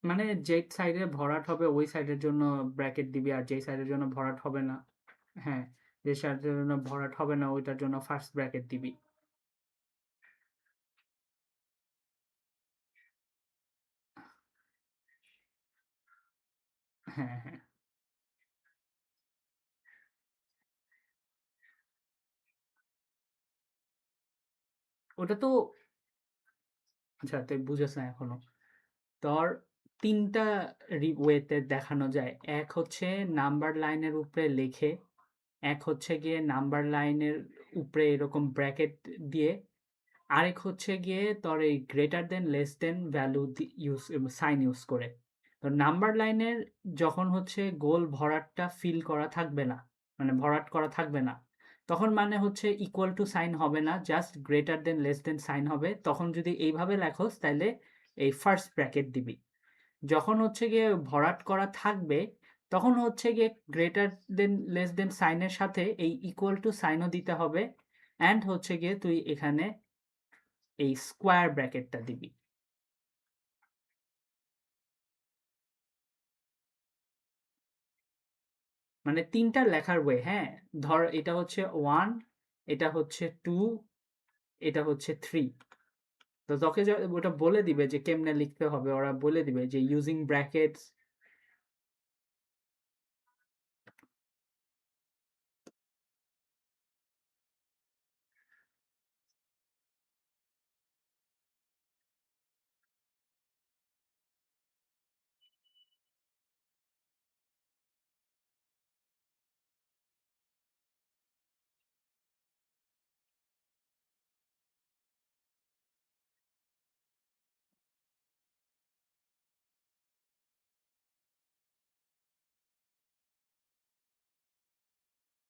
মানে যে সাইডে ভরাট হবে ওই সাইডের জন্য ব্র্যাকেট দিবি, আর যেই সাইডের জন্য ভরাট হবে না, হ্যাঁ, যে সাইডের জন্য ভরাট হবে না ওইটার জন্য ফার্স্ট ব্র্যাকেট দিবি। হ্যাঁ হ্যাঁ, ওটা তো আচ্ছা তুই বুঝেছ না এখনো। তোর তিনটা ওয়েতে দেখানো যায়। এক হচ্ছে নাম্বার লাইনের উপরে লিখে, এক হচ্ছে গিয়ে নাম্বার লাইনের উপরে এরকম ব্র্যাকেট দিয়ে, আরেক হচ্ছে গিয়ে তোর এই greater than less than value use, sign use করে। তো নাম্বার লাইনের যখন হচ্ছে গোল ভরাটটা ফিল করা থাকবে না, মানে ভরাট করা থাকবে না, তখন মানে হচ্ছে ইকুয়াল টু সাইন হবে না, just greater than less than sign হবে। তখন যদি এইভাবে লেখোস তাহলে এই ফার্স্ট ব্র্যাকেট দিবি। যখন হচ্ছে গিয়ে ভরাট করা থাকবে তখন হচ্ছে গিয়ে গ্রেটার দেন লেস দেন সাইনের সাথে এই ইকুয়াল টু সাইনও দিতে হবে, অ্যান্ড হচ্ছে গিয়ে তুই এখানে এই স্কোয়ার ব্র্যাকেটটা দিবি। মানে তিনটা লেখার ওয়ে, হ্যাঁ। ধর এটা হচ্ছে 1, এটা হচ্ছে 2, এটা হচ্ছে 3। তো তোকে ওটা বলে দিবে যে কেমনে লিখতে হবে, ওরা বলে দিবে যে ইউজিং ব্র্যাকেটস।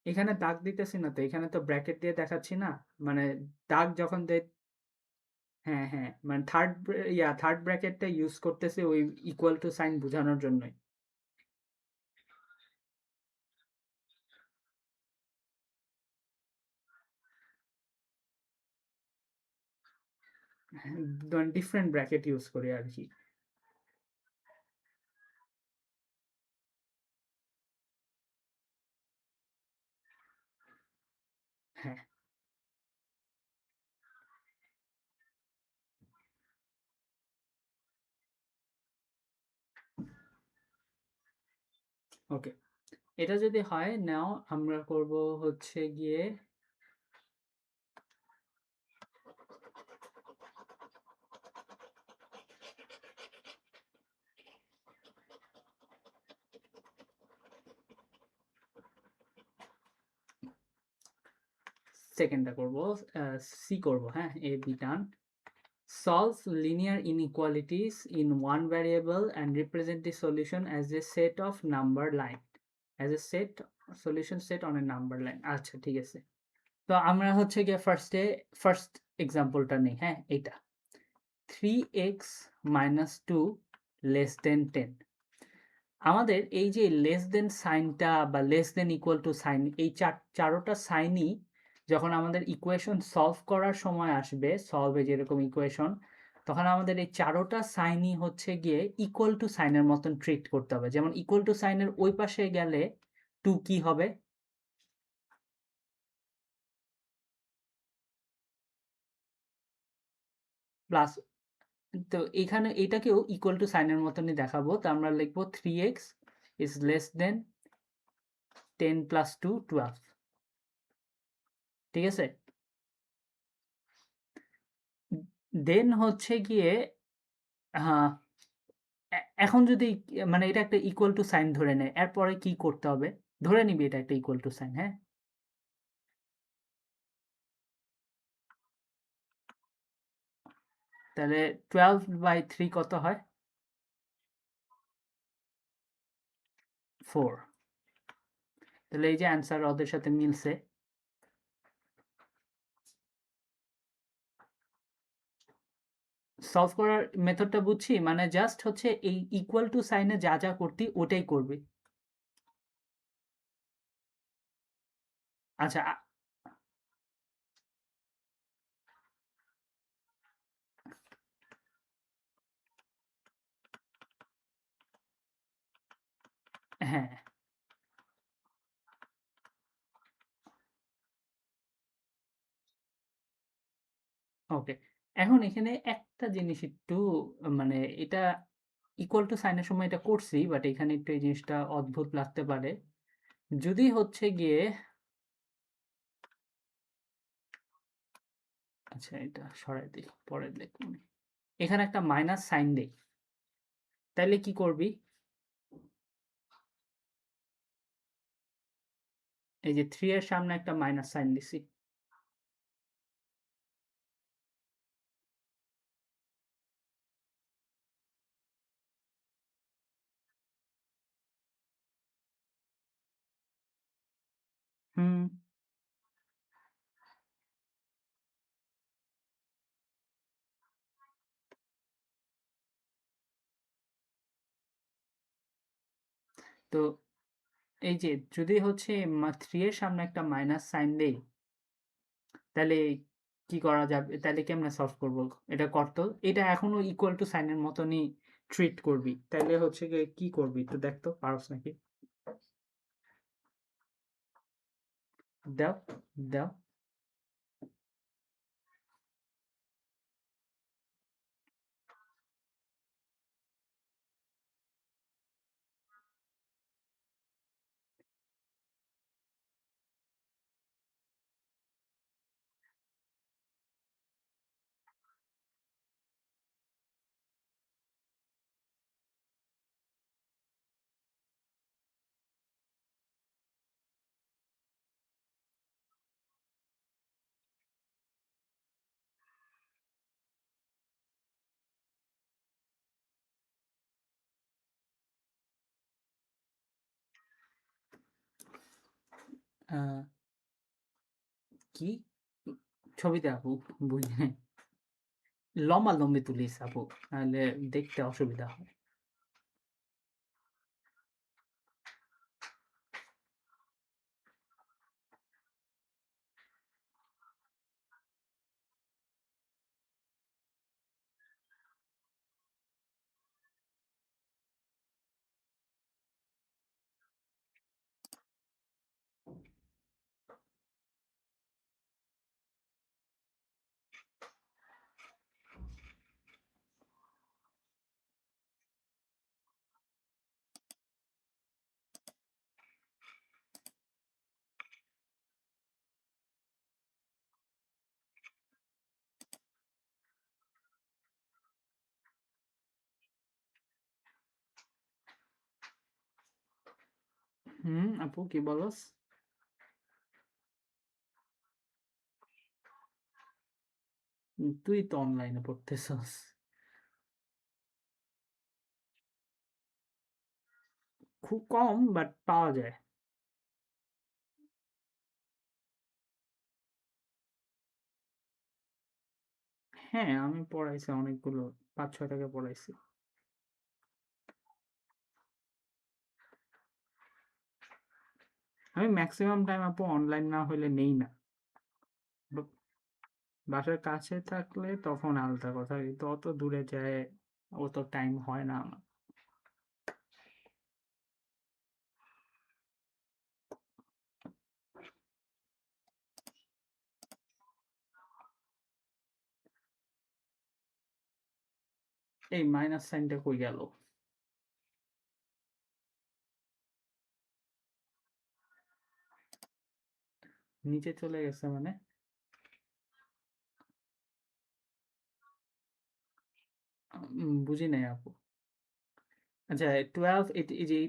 এখানে দাগ দিতেছি না তো, এখানে তো ব্র্যাকেট দিয়ে দেখাচ্ছি না। মানে দাগ যখন হ্যাঁ হ্যাঁ, মানে থার্ড ব্র্যাকেটটা ইউজ করতেছে ওই ইকুয়াল টু সাইন বোঝানোর জন্যই। ডিফারেন্ট ব্র্যাকেট ইউজ করি আর কি। হ্যাঁ, ওকে। এটা যদি হয় নাও আমরা করব হচ্ছে গিয়ে সেকেন্ডটা করব, সি করব, হ্যাঁ, A B done. Solve linear inequalities in one variable and represent the solution as a set of number line, as a set solution set on a number line। আচ্ছা ঠিক আছে, তো আমরা হচ্ছে গিয়ে ফার্স্ট এক্সাম্পলটা নেই, হ্যাঁ, এটা 3x - 2 < 10। আমাদের এই যে লেস দেন সাইনটা বা less than equal to sign এই চারোটা সাইনই যখন আমাদের ইকুয়েশন সলভ করার সময় আসবে, সলভে যেরকম ইকুয়েশন, তখন আমাদের এই চারোটা সাইনই হচ্ছে গিয়ে ইকুয়াল টু সাইনের মতন ট্রিট করতে হবে। যেমন ইকুয়াল টু সাইনের ওই পাশে গেলে টু কি হবে? প্লাস। তো এখানে এটাকেও ইকুয়াল টু সাইনের মতনই দেখাবো। তো আমরা লিখবো 3x is less then 10 plus 2 12। ঠিক আছে? দেন হচ্ছে গিয়ে হ্যাঁ, এখন যদি মানে এটা একটা ইকুয়াল টু সাইন ধরে নেয়, এরপরে কি করতে হবে? ধরে নিবি এটা একটা ইকুয়াল টু সাইন, হ্যাঁ? তাহলে 12/3 কত হয়? 4। তাহলে এই যে অ্যান্সার ওদের সাথে মিলছে। সলভ করার মেথডটা বুঝছি, মানে জাস্ট হচ্ছে এই ইকুয়াল টু সাইনে যা যা করতি ওটাই করবি। আচ্ছা হ্যাঁ, ওকে। এখন এখানে একটা জিনিস একটু মানে এটা ইকুয়াল টু সাইনের সময় এটা করছি, বাট এখানে একটু এই জিনিসটা অদ্ভুত লাগতে পারে। যদি হচ্ছে গিয়ে আচ্ছা এটা সরাই দিই, পরে দেখুন। এখানে একটা মাইনাস সাইন দেই, তাইলে কি করবি? এই যে 3 এর সামনে একটা মাইনাস সাইন দিছি। হুম। তো এই যে যদি হচ্ছে 3 এর সামনে একটা মাইনাস সাইন দেই, তাহলে কি করা যাবে? তাহলে কেমনে সলভ করব? এটা করতো। এটা এখনো ইকুয়াল টু সাইনের মতনই ট্রিট করবি। তাইলে হচ্ছে গিয়ে কি করবি? একটু দেখ তো পারস নাকি? দাও, দাও। আ কি? ছবিতে আঁকু, বুঝি নাই। লম্বা-লম্বি তুলিস আপু, নাহলে দেখতে অসুবিধা হয়। হুম, আপু কি বলস? তুই তো অনলাইনে পড়তেছস। খুব কম বাট পাওয়া যায়। হ্যাঁ, আমি পড়াইছি অনেকগুলো, ৫-৬ টাকে পড়াইছি। আমি ম্যাক্সিমাম টাইম আপু অনলাইন না হলে নেই না। ব- বাসার কাছে থাকলে তখন আলাদা কথা, কিন্তু অত দূরে যায় অত টাইম হয় না আমার। এই মাইনাস সাইনটা কই গেল? নিচে চলে গেছে মানে? বুঝি নাই আপু। আচ্ছা 12 এই যে,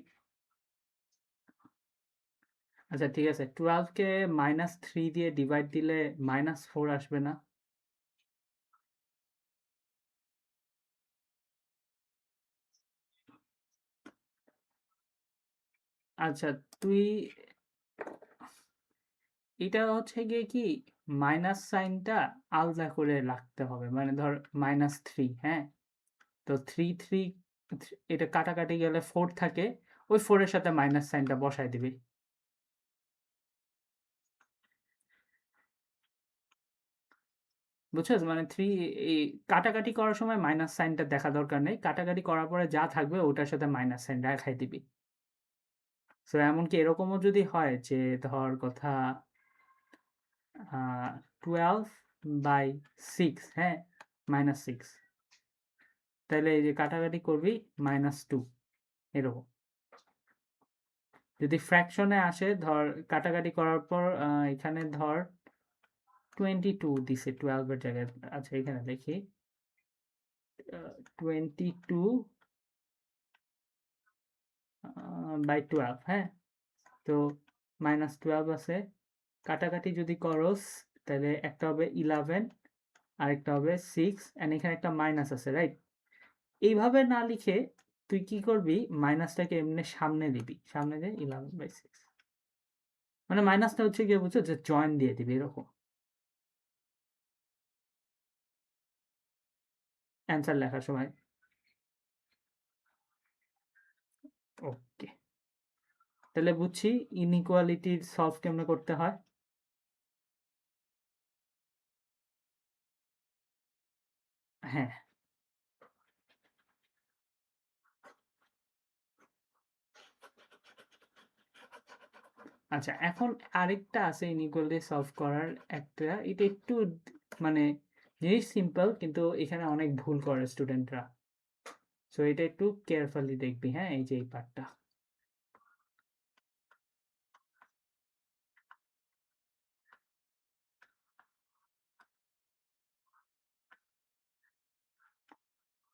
আচ্ছা ঠিক আছে, 12 কে -3 দিয়ে ডিভাইড দিলে -4 আসবে না? আচ্ছা তুই, এটা হচ্ছে গিয়ে কি, মাইনাস সাইনটা আলাদা করে রাখতে হবে, মানে ধর -3, হ্যাঁ, তো 3 এটা কাটাকাটি গেলে 4 থাকে, ওই 4 এর সাথে মাইনাস সাইনটা বসায় দিবি। বুঝছস, মানে 3, এই কাটাকাটি করার সময় মাইনাস সাইনটা দেখা দরকার নেই, কাটাকাটি করার পরে যা থাকবে ওটার সাথে মাইনাস সাইন রাখাই দিবি। সো এমনকি এরকমও যদি হয় যে ধর কথা 12/6, হ্যাঁ, -6, তাহলে এই যে কাটাকাটি করবি -2, এরকম। যদি ফ্র্যাকশনে আসে, ধর কাটাকাটি করার পর এখানে ধর 22 দিছে 12 এর জায়গায়। আচ্ছা এখানে দেখি 22/12, হ্যাঁ, তো -12 আছে, কাটাকাটি যদি করস তাহলে একটা হবে 11, আরেকটা হবে 6, এন্ড এখানে একটা মাইনাস আছে, রাইট? এইভাবে না লিখে তুই কি করবি, মাইনাসটাকে এমনি সামনে দিবি, সামনে দিয়ে 11/6, মানে মাইনাসটা হচ্ছে গিয়ে বুঝছো যে জয়েন দিয়ে দিবি এরকম অ্যান্সার লেখার সময়। ওকে, তাহলে বুঝছি ইনইকুয়ালিটির সলভ কেমনে করতে হয়। হ্যাঁ, আচ্ছা এখন আরেকটা আছে ইনইকুয়ালিটি সলভ করার একটা, এটা একটু মানে জিনিস সিম্পল, কিন্তু এখানে অনেক ভুল করে স্টুডেন্টরা। সো এটা একটু কেয়ারফুলি দেখবি, হ্যাঁ, এই যে এই পার্টটা।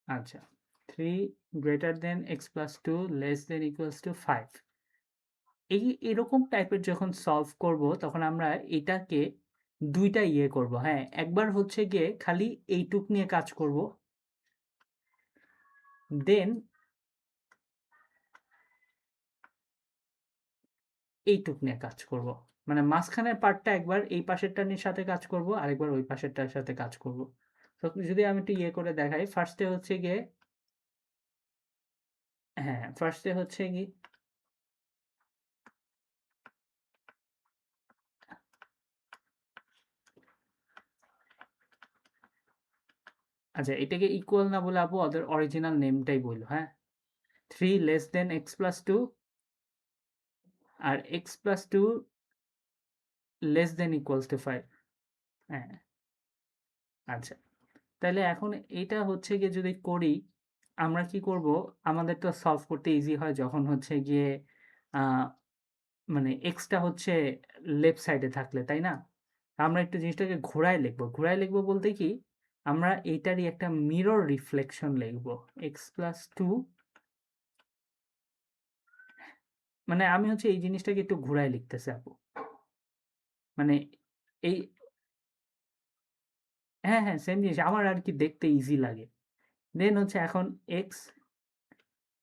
আচ্ছা, 3 greater than x plus 2 less than equals to 5, এই এরকম টাইপের যখন সলভ করব তখন আমরা এটাকে দুইটা ইয়ে করব, হ্যাঁ, একবার হচ্ছে গিয়ে খালি এইটুক নিয়ে কাজ করব, দেন এইটুক নিয়ে কাজ করব, মানে মাঝখানের পার্টটা একবার এই পাশেরটার সাথে কাজ করব, আরেকবার ওই পাশেরটার সাথে কাজ করব। তো যদি আমি একটু ইয়ে করে দেখাই, ফার্স্টে হচ্ছে গিয়ে, হ্যাঁ ফার্স্টে হচ্ছে কি, আচ্ছা এটাকে ইকুয়াল না বলে আপু ওদের অরিজিনাল নেমটাই বললো, হ্যাঁ, 3 লেস দেন এক্স প্লাস 2 আর x plus 2 less than equals to 5। হ্যাঁ, আচ্ছা, তাহলে এখন এটা হচ্ছে গিয়ে যদি করি, আমরা কি করব, আমাদের তো সলভ করতে ইজি হয় যখন হচ্ছে গিয়ে আহ, মানে এক্সটা হচ্ছে লেফট সাইডে থাকলে, তাই না? আমরা একটু জিনিসটাকে ঘোরায় লিখবো, ঘোরায় লিখবো বলতে কি, আমরা এইটারই একটা মিরর রিফ্লেকশন লিখবো, এক্স প্লাস 2, মানে আমি হচ্ছে এই জিনিসটাকে একটু ঘোরায় লিখতেছি আপু, মানে এই, হ্যাঁ হ্যাঁ সেম জিনিস, আমার আর কি দেখতে ইজি লাগে। দেন হচ্ছে এখন এক্স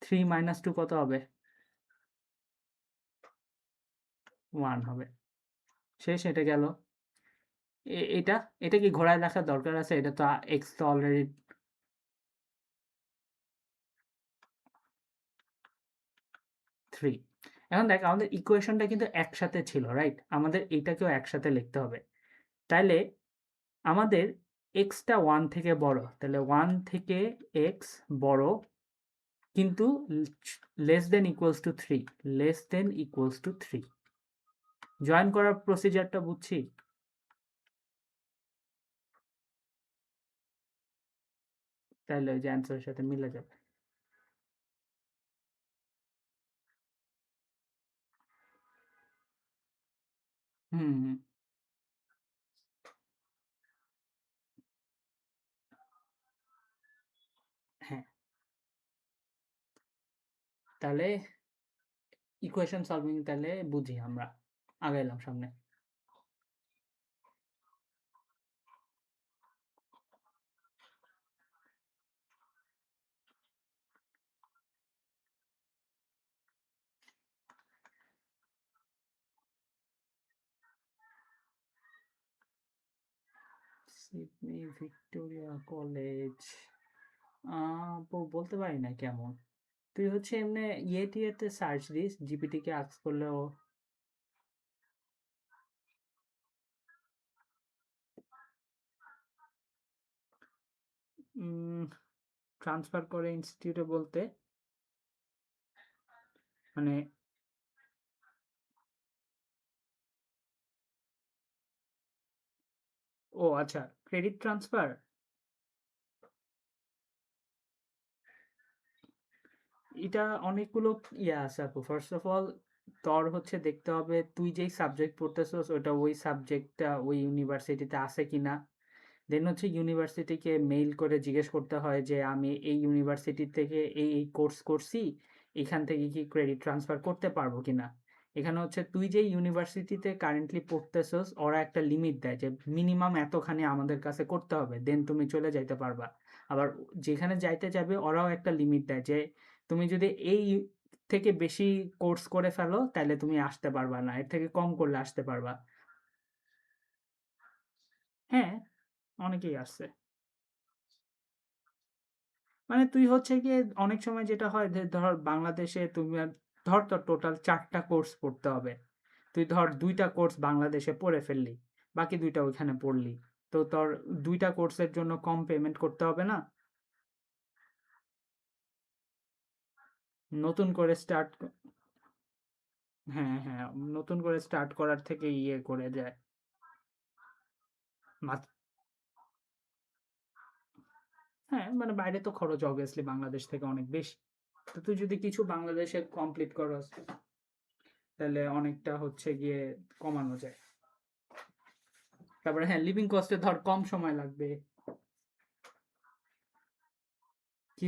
3 মাইনাস 2 কত হবে, 1 হবে, শেষ, এটা গেল। এটা এটা কি ঘোরায় লেখার দরকার আছে? এটা তো এক্স তো অলরেডি 3, এখন দেখ আমাদের ইকুয়েশনটা কিন্তু একসাথে ছিল, রাইট? আমাদের এইটাকেও একসাথে লিখতে হবে। তাইলে আমাদের এক্সটা 1 থেকে বড়, তাহলে 1 থেকে এক্স বড়, কিন্তু less than equals two 3, less than equals two 3। Join করার প্রসিজারটা বুঝছি? তাহলে ওই যে অ্যান্সারের সাথে মিলে যাবে। হুম হুম, হ্যাঁ। তাহলে ইকুয়েশন সলভিং তাহলে বুঝি আমরা, আগাইলাম সামনে। সিডনি ভিক্টোরিয়া কলেজ, বলতে পারি না কেমন। তুই হচ্ছে এমনি ইয়ে টিয়েতে সার্চ দিস, জিপিটি কে আস্ক করলেও ট্রান্সফার করে ইনস্টিটিউটে বলতে মানে ও আচ্ছা, ক্রেডিট ট্রান্সফার। এটা অনেকগুলো ইয়ে আছে আপু। ফার্স্ট অফ অল তোর হচ্ছে দেখতে হবে তুই যেই সাবজেক্ট পড়তেছস ওটা ওই সাবজেক্টটা ওই ইউনিভার্সিটিতে আছে কিনা। দেন হচ্ছে ইউনিভার্সিটিকে মেইল করে জিজ্ঞেস করতে হয় যে আমি এই ইউনিভার্সিটি থেকে এই কোর্স করছি, এখান থেকে কি ক্রেডিট ট্রান্সফার করতে পারবো কিনা। এখানে হচ্ছে তুই যে ইউনিভার্সিটিতে কারেন্টলি পড়তেছস ওরা একটা লিমিট দেয় যে মিনিমাম এতখানি আমাদের কাছে করতে হবে, দেন তুমি চলে যাইতে পারবা। আবার যেখানে যাইতে যাবে ওরাও একটা লিমিট দেয় যে তুমি যদি এই থেকে বেশি কোর্স করে ফেলো তাহলে তুমি আসতে পারবা না, এর থেকে কম করলে আসতে পারবা। হ্যাঁ, অনেকেই আসছে। মানে তুই হচ্ছে গিয়ে অনেক সময় যেটা হয় যে ধর বাংলাদেশে তুমি ধর তোর টোটাল 4টা কোর্স পড়তে হবে, তুই ধর 2টা কোর্স বাংলাদেশে পড়ে ফেললি, বাকি 2টা ওইখানে পড়লি, তো তোর 2টা কোর্সের জন্য কম পেমেন্ট করতে হবে না। নতুন করে স্টার্ট, হ্যাঁ হ্যাঁ, নতুন করে স্টার্ট করার থেকে ইয়ে করে যায়। মাত- হ্যাঁ মানে বাইরে তো খরচ অবভিয়াসলি বাংলাদেশ থেকে অনেক বেশি। তো তুই যদি কিছু বাংলাদেশে কমপ্লিট করস তাহলে অনেকটা হচ্ছে গিয়ে কমানো যায়। তারপরে হ্যাঁ, লিভিং কস্টে ধর কম সময় লাগবে। কি,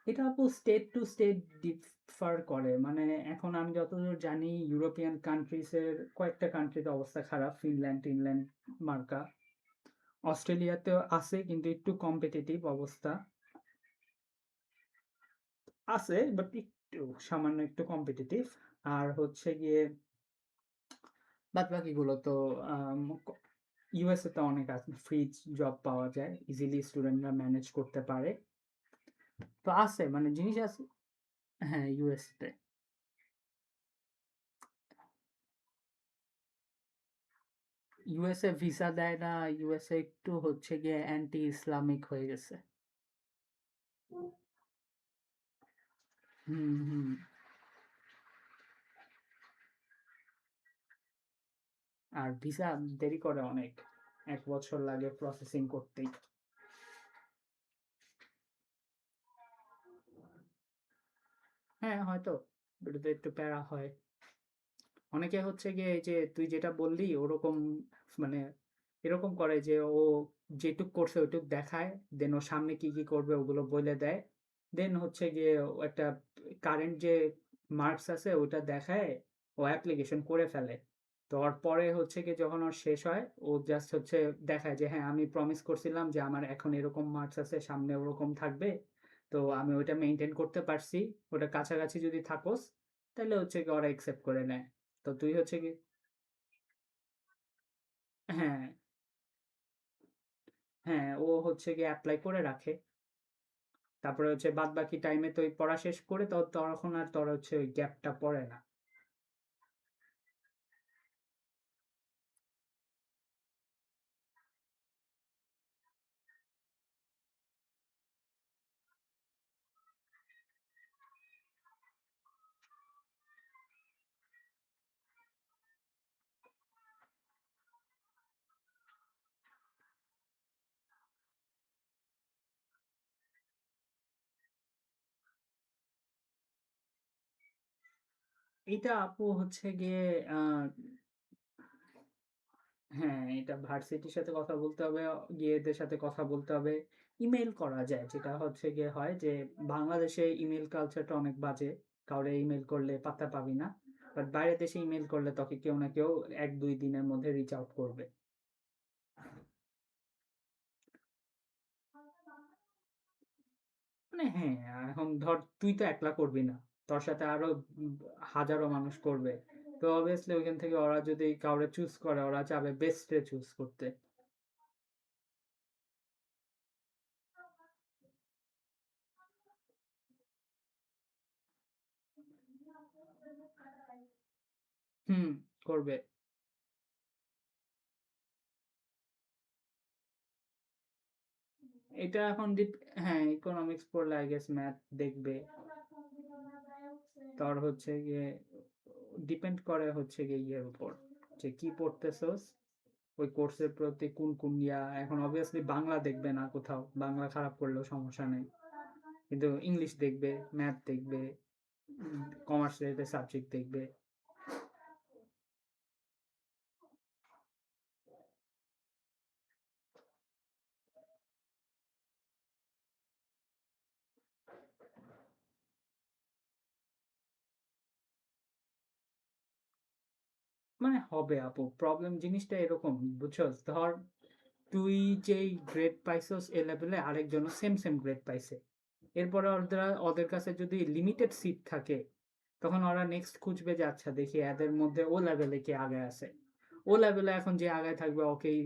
এটা আপু স্টেট টু স্টেট ডিফার করে। মানে এখন আমি যতদূর জানি ইউরোপিয়ান কান্ট্রিজের কয়েকটা কান্ট্রিতে অবস্থা খারাপ, ফিনল্যান্ড টিনল্যান্ড মার্কা। অস্ট্রেলিয়াতেও আছে কিন্তু একটু কম্পিটিটিভ অবস্থা আছে, বাট একটু সামান্য একটু কম্পিটিটিভ। আর হচ্ছে গিয়ে বাদ বাকিগুলো তো ইউএসএ তে অনেক আছে, ফ্রি জব পাওয়া যায়, ইজিলি স্টুডেন্টরা ম্যানেজ করতে পারে। তো আছে মানে জিনিস আছে। হ্যাঁ ইউএসএ তে। ইউএসএ ভিসা দেয় না, ইউএসএ একটু হচ্ছে গিয়ে অ্যান্টি ইসলামিক হয়ে গেছে। হুম হুম। আর ভিসা দেরি করে অনেক, 1 বছর লাগে প্রসেসিং করতেই। হ্যাঁ হয়তো এটাতে একটু প্যারা হয়। অনেকে হচ্ছে গিয়ে এই যে তুই যেটা বললি ওরকম মানে এরকম করে যে ও যেটুক করছে ওইটুক দেখায়, দেন ও সামনে কি কি করবে ওগুলো বলে দেয়, দেন হচ্ছে গিয়ে ও একটা কারেন্ট যে মার্কস আছে ওটা দেখায়, ও অ্যাপ্লিকেশন করে ফেলে। তো ওর পরে হচ্ছে গিয়ে যখন ওর শেষ হয় ও জাস্ট হচ্ছে দেখায় যে হ্যাঁ আমি প্রমিস করছিলাম যে আমার এখন এরকম মার্কস আছে, সামনে ওরকম থাকবে, তো আমি ওইটা মেনটেন করতে পারছি, ওটা কাছাকাছি যদি থাকোস তাহলে হচ্ছে কি ওরা একসেপ্ট করে নেয়। তো তুই হচ্ছে কি, হ্যাঁ হ্যাঁ, ও হচ্ছে গিয়ে অ্যাপ্লাই করে রাখে। তারপরে হচ্ছে বাদবাকি টাইমে তুই পড়া শেষ করে তখন আর তোর হচ্ছে ওই গ্যাপটা পড়ে না। এটা আপু হচ্ছে গিয়ে আহ হ্যাঁ, এটা ভার্সিটির সাথে কথা বলতে হবে, এদের সাথে কথা বলতে হবে। ইমেইল করা যায়, যেটা হচ্ছে গিয়ে হয় যে বাংলাদেশে ইমেইল কালচারটা অনেক বাজে। কাউরে ইমেইল করলে পাত্তা পাবি না। বাট বাইরের দেশে ইমেইল করলে তোকে কেউ না কেউ 1-2 দিনের মধ্যে রিচ আউট করবে। মানে হ্যাঁ, এখন ধর তুই তো একলা করবি না। তোর সাথে আরো হাজারো মানুষ করবে। তো অবভিয়াসলি ওইখান থেকে ওরা যদি কাউরে চুজ করে, ওরা চাবে বেস্টে চুজ করতে। হুম, করবে। এটা এখন হ্যাঁ, ইকোনমিক্স পড়লে আই গেস ম্যাথ দেখবে। তোর হচ্ছে গিয়ে ডিপেন্ড করে হচ্ছে গিয়ে ইয়ের উপর, যে কি পড়তেছস, ওই কোর্সের প্রতি কোন কোন এখন অবভিয়াসলি বাংলা দেখবে না কোথাও, বাংলা খারাপ করলেও সমস্যা নেই, কিন্তু ইংলিশ দেখবে, ম্যাথ দেখবে, কমার্স রিলেটেড সাবজেক্ট দেখবে। মানে হবে আপু, প্রবলেম জিনিসটা এরকম, বুঝছস? ধর তুই যেই গ্রেড পাইছস এ লেভেলে, আরেকজনও সেম সেম গ্রেড পাইছে। এরপরে ওদের কাছে যদি লিমিটেড সিট থাকে, তখন ওরা নেক্সট খুঁজবে যে আচ্ছা দেখি এদের মধ্যে ও লেভেলে কে আগে আছে। ও লেভেলে এখন যে আগে থাকবে ওকেই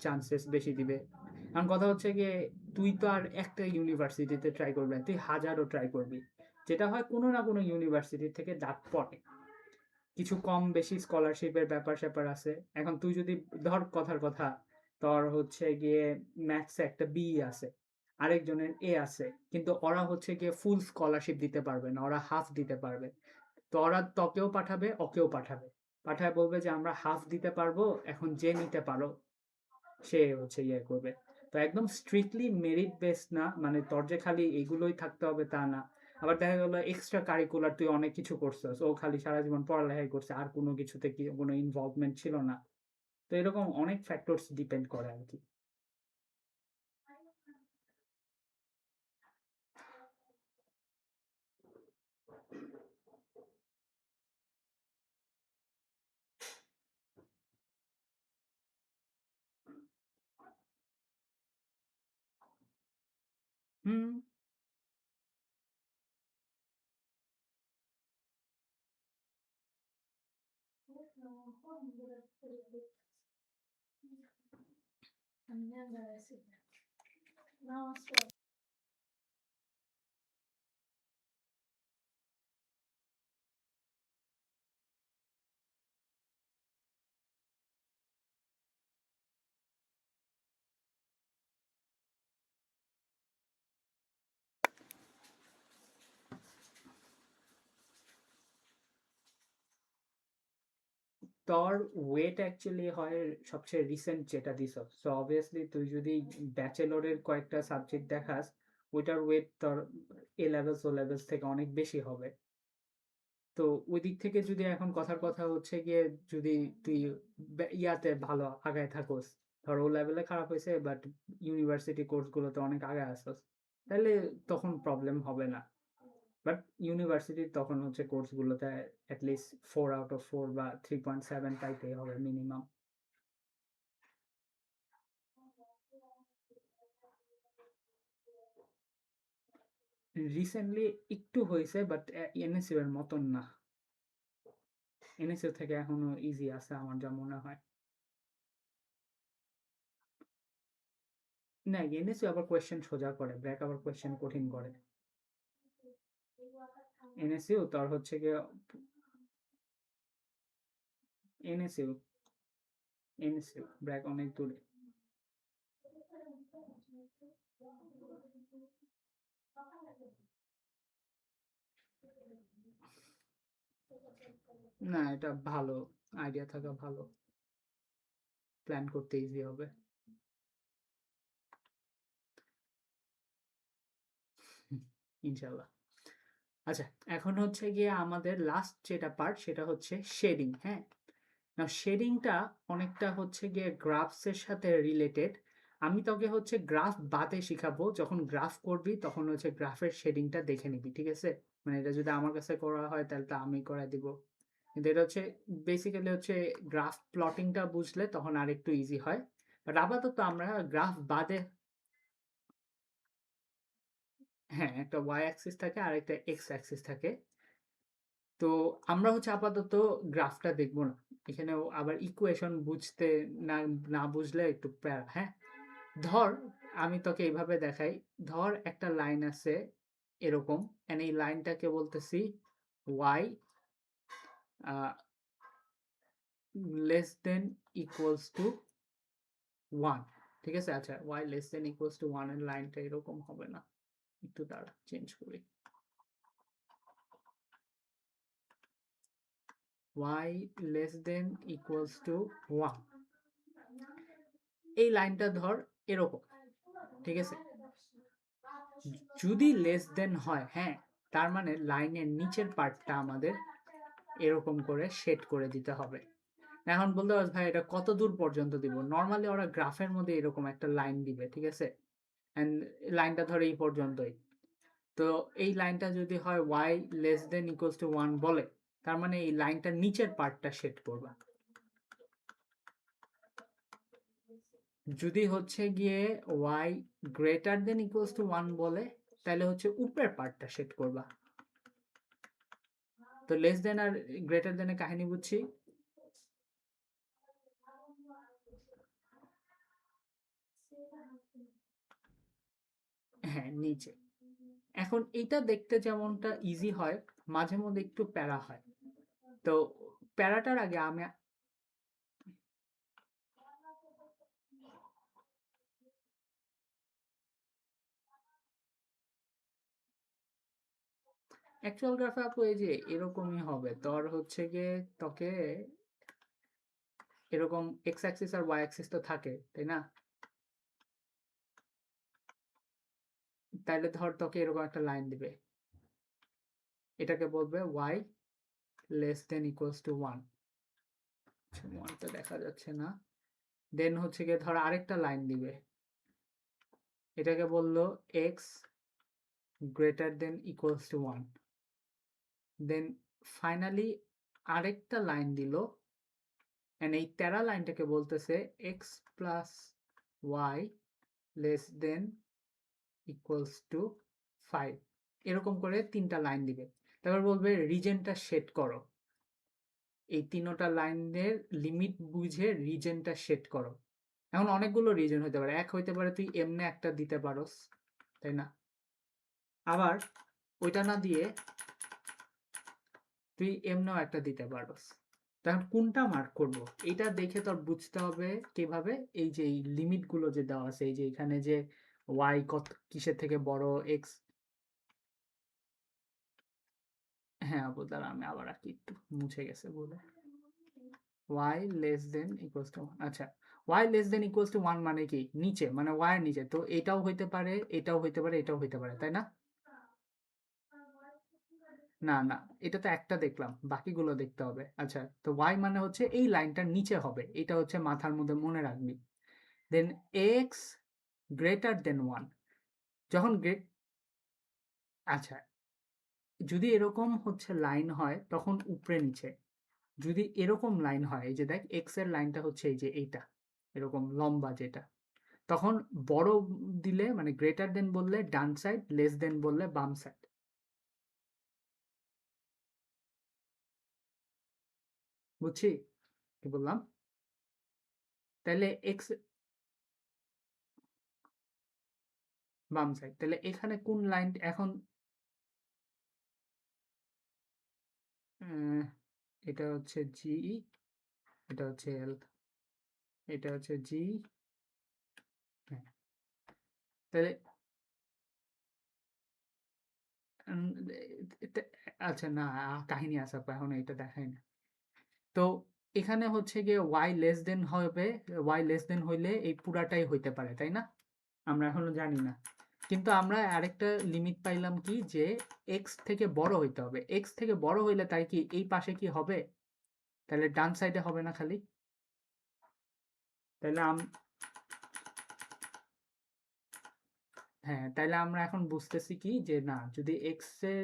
চান্সেস বেশি দিবে। কারণ কথা হচ্ছে গিয়ে তুই তো আর একটা ইউনিভার্সিটিতে ট্রাই করবি না, তুই হাজারও ট্রাই করবি। যেটা হয় কোনো না কোনো ইউনিভার্সিটি থেকে ডাক পড়ে, কিছু কম বেশি স্কলারশিপের ব্যাপার স্যাপার আছে। এখন তুই যদি ধর কথার কথা, তোর হচ্ছে গিয়ে ম্যাথসে একটা বি আছে, আরেকজনের এ আছে, কিন্তু ওরা হচ্ছে গিয়ে ফুল স্কলারশিপ দিতে পারবে না, ওরা হাফ দিতে পারবে। তো ওরা তোকেও পাঠাবে, ওকেও পাঠাবে, পাঠায় বলবে যে আমরা হাফ দিতে পারবো, এখন যে নিতে পারো সে হচ্ছে ইয়ে করবে। তো একদম স্ট্রিক্টলি মেরিট বেস না, মানে তোর যে খালি এগুলোই থাকতে হবে তা না। আবার দেখা গেলো এক্সট্রা কারিকুলার তুই অনেক কিছু করছিস, ও খালি সারা জীবন পড়ালেখাই করছে, আর কোনো কিছুতে কি কোনো ইনভলভমেন্ট ছিল না। তো এরকম অনেক ফ্যাক্টরস ডিপেন্ড করে আর কি। হুম। তোর ওয়েট অ্যাকচুয়ালি হয় সবচেয়ে রিসেন্ট যেটা দিছ। সো অবভিয়াসলি তুই যদি ব্যাচেলরের কয়েকটা সাবজেক্ট দেখাস, ওইটার ওয়েট তোর এ লেভেলস ও লেভেলস থেকে অনেক বেশি হবে। তো ওই দিক থেকে যদি এখন কথার কথা হচ্ছে গিয়ে, যদি তুই ইয়াতে ভালো আগায় থাকোস, ধর ও লেভেলে খারাপ হয়েছে বাট ইউনিভার্সিটি কোর্সগুলোতে অনেক আগে আসোস, তাহলে তখন প্রবলেম হবে না। বাট ইউনিভার্সিটির তখন হচ্ছে কোর্সগুলোতে অ্যাটলিস্ট 4 আউট অফ 4 বা 3.7 পাইতেই হবে মিনিমাম। রিসেন্টলি একটু হয়েছে, বাট এনএসইউ এর মতন না। এনএসইউ থেকে এখনো ইজি আছে আমার যা মনে হয়। না এনএসইউ আবার কোয়েশ্চেন সোজা করে, ব্র্যাক আবার কোয়েশ্চেন কঠিন করে। এনএসইউ তোর হচ্ছে গিয়ে এনএসইউ ব্র্যাক অনেক দূরে। না এটা ভালো আইডিয়া থাকা ভালো, প্ল্যান করতে ইজি হবে। ইনশাল্লাহ। আচ্ছা এখন হচ্ছে গিয়ে আমাদের লাস্ট যেটা পার্ট সেটা হচ্ছে শেডিং। হ্যাঁ, না শেডিংটা অনেকটা হচ্ছে গিয়ে গ্রাফসের সাথে রিলেটেড। আমি তোকে হচ্ছে গ্রাফ বাদে শিখাবো, যখন গ্রাফ করবি তখন হচ্ছে গ্রাফের শেডিংটা দেখে নিবি, ঠিক আছে? মানে এটা যদি আমার কাছে করা হয় তাহলে তো আমি করে দিব, কিন্তু এটা হচ্ছে বেসিক্যালি হচ্ছে গ্রাফ প্লটিংটা বুঝলে তখন আর একটু ইজি হয়। বাট আপাতত আমরা গ্রাফ বাদে, হ্যাঁ একটা ওয়াই অ্যাক্সিস থাকে আর একটা এক্স অ্যাক্সিস থাকে। তো আমরা হচ্ছে আপাতত গ্রাফটা দেখব না, এখানেও আবার ইকুয়েশন বুঝতে না না বুঝলে একটু প্যারা। হ্যাঁ, ধর আমি তোকে এইভাবে দেখাই, ধর একটা লাইন আছে এরকম, এন্ড এই লাইনটাকে বলতেছি y less than equals to 1, ঠিক আছে? আচ্ছা y less than equals to 1 এর লাইনটা এরকম হবে না, একটু দাঁড়া চেঞ্জ করি। y less than equals to 1, এই লাইনটা ধর এরকম, ঠিক আছে? যদি লেস দেন হয়, হ্যাঁ, তার মানে লাইনের নিচের পার্টটা আমাদের এরকম করে শেড করে দিতে হবে। এখন বলতে পারছ ভাই এটা কত দূর পর্যন্ত দিব? নর্মালি ওরা গ্রাফের মধ্যে এরকম একটা লাইন দিবে, ঠিক আছে? এন্ড লাইনটা ধর এই পর্যন্তই। তো এই লাইনটা যদি হয় y less than equals to 1 বলে, তার মানে এই লাইনটার নিচের পার্টটা শেড করবা। যদি হচ্ছে গিয়ে y greater than equals to 1 বলে, তাহলে হচ্ছে উপরের পার্টটা শেড করবা। তো লেস দেন আর গ্রেটার দেনের কাহিনী বুঝছি। হ্যাঁ নিচে। এখন এটা দেখতে যেমনটা ইজি হয়, মাঝে মধ্যে একটু প্যারা হয়। তো প্যারাটার আগে আমি অ্যাকচুয়াল গ্রাফে আপু এই যে এরকমই হবে, তোর হচ্ছে গিয়ে তোকে এরকম এক্স অ্যাক্সিস আর ওয়াই অ্যাক্সিস তো থাকে, তাই না? তাইলে ধর তোকে এরকম একটা লাইন দিবে, এটাকে বলবে y less than equals to 1, 1টা দেখা যাচ্ছে না। দেন হচ্ছে গিয়ে ধর আরেকটা লাইন দিবে, এটাকে বললো x greater than equals to 1। Then finally আরেকটা লাইন দিল, এন্ড এই তেরা লাইনটাকে বলতেছে x plus y less than equals to 5। এরকম করে তিনটা লাইন দিবে, তারপর বলবে রিজনটা সেট করো, এই তিনটা লাইনের লিমিট বুঝে রিজনটা সেট করো। এখন অনেকগুলো রিজন হতে পারে, এক হইতে পারে তুই এমনি একটা দিতে পারোস, তাই না? আবার ওইটা না দিয়ে তুই এমনিও একটা দিতে পারোস। তখন কোনটা মার্ক করব এটা দেখে তোর বুঝতে হবে কিভাবে। এই যে এই লিমিট গুলো যে দেওয়া আছে, এই যে এখানে যে y কত কিসের থেকে বড় x, হ্যাঁ আপু দাঁড়া আমি আবার আঁকি, একটু মুছে গেছে বলে। y less than equals two, আচ্ছা y less than equals to 1 মানে কি নিচে, মানে y এর নিচে। তো এটাও হইতে পারে, এটাও হইতে পারে, এটাও হইতে পারে, তাই না? না না, এটা তো একটা দেখলাম, বাকিগুলো দেখতে হবে। আচ্ছা তো y মানে হচ্ছে এই লাইনটার নিচে হবে, এটা হচ্ছে মাথার মধ্যে মনে রাখবি। দেন x গ্রেটার দেন 1, যখন আচ্ছা যদি এরকম হচ্ছে লাইন হয় তখন উপরে নিচে। যদি এরকম লাইন হয়, এই যে দেখ x এর লাইনটা হচ্ছে এই যে এইটা এরকম লম্বা যেটা, তখন বড় দিলে মানে গ্রেটার দেন বললে ডান সাইড, লেস দেন বললে বাম সাইড। বুঝছি কি বললাম? তাহলে এক্স বাম সাইড। তাহলে এখানে কোন লাইন এখন এটা হচ্ছে জি, এটা হচ্ছে এল, এটা হচ্ছে জি। হ্যাঁ, তাহলে উম, আচ্ছা না, কাহিনী আছে আপা, এখন এটা দেখাই না। তো এখানে হচ্ছে গিয়ে ওয়াই লেস দেন হবে, ওয়াই লেস দেন হইলে এই পুরাটাই হইতে পারে, তাই না? আমরা এখনো জানি না, কিন্তু আমরা আরেকটা লিমিট পাইলাম কি, যে এক্স থেকে বড় হইতে হবে। এক্স থেকে বড় হইলে তাই কি এই পাশে কি হবে, তাহলে ডান সাইডে হবে না খালি? তাহলে হ্যাঁ, তাইলে আমরা এখন বুঝতেছি কি, যে না, যদি এক্স এ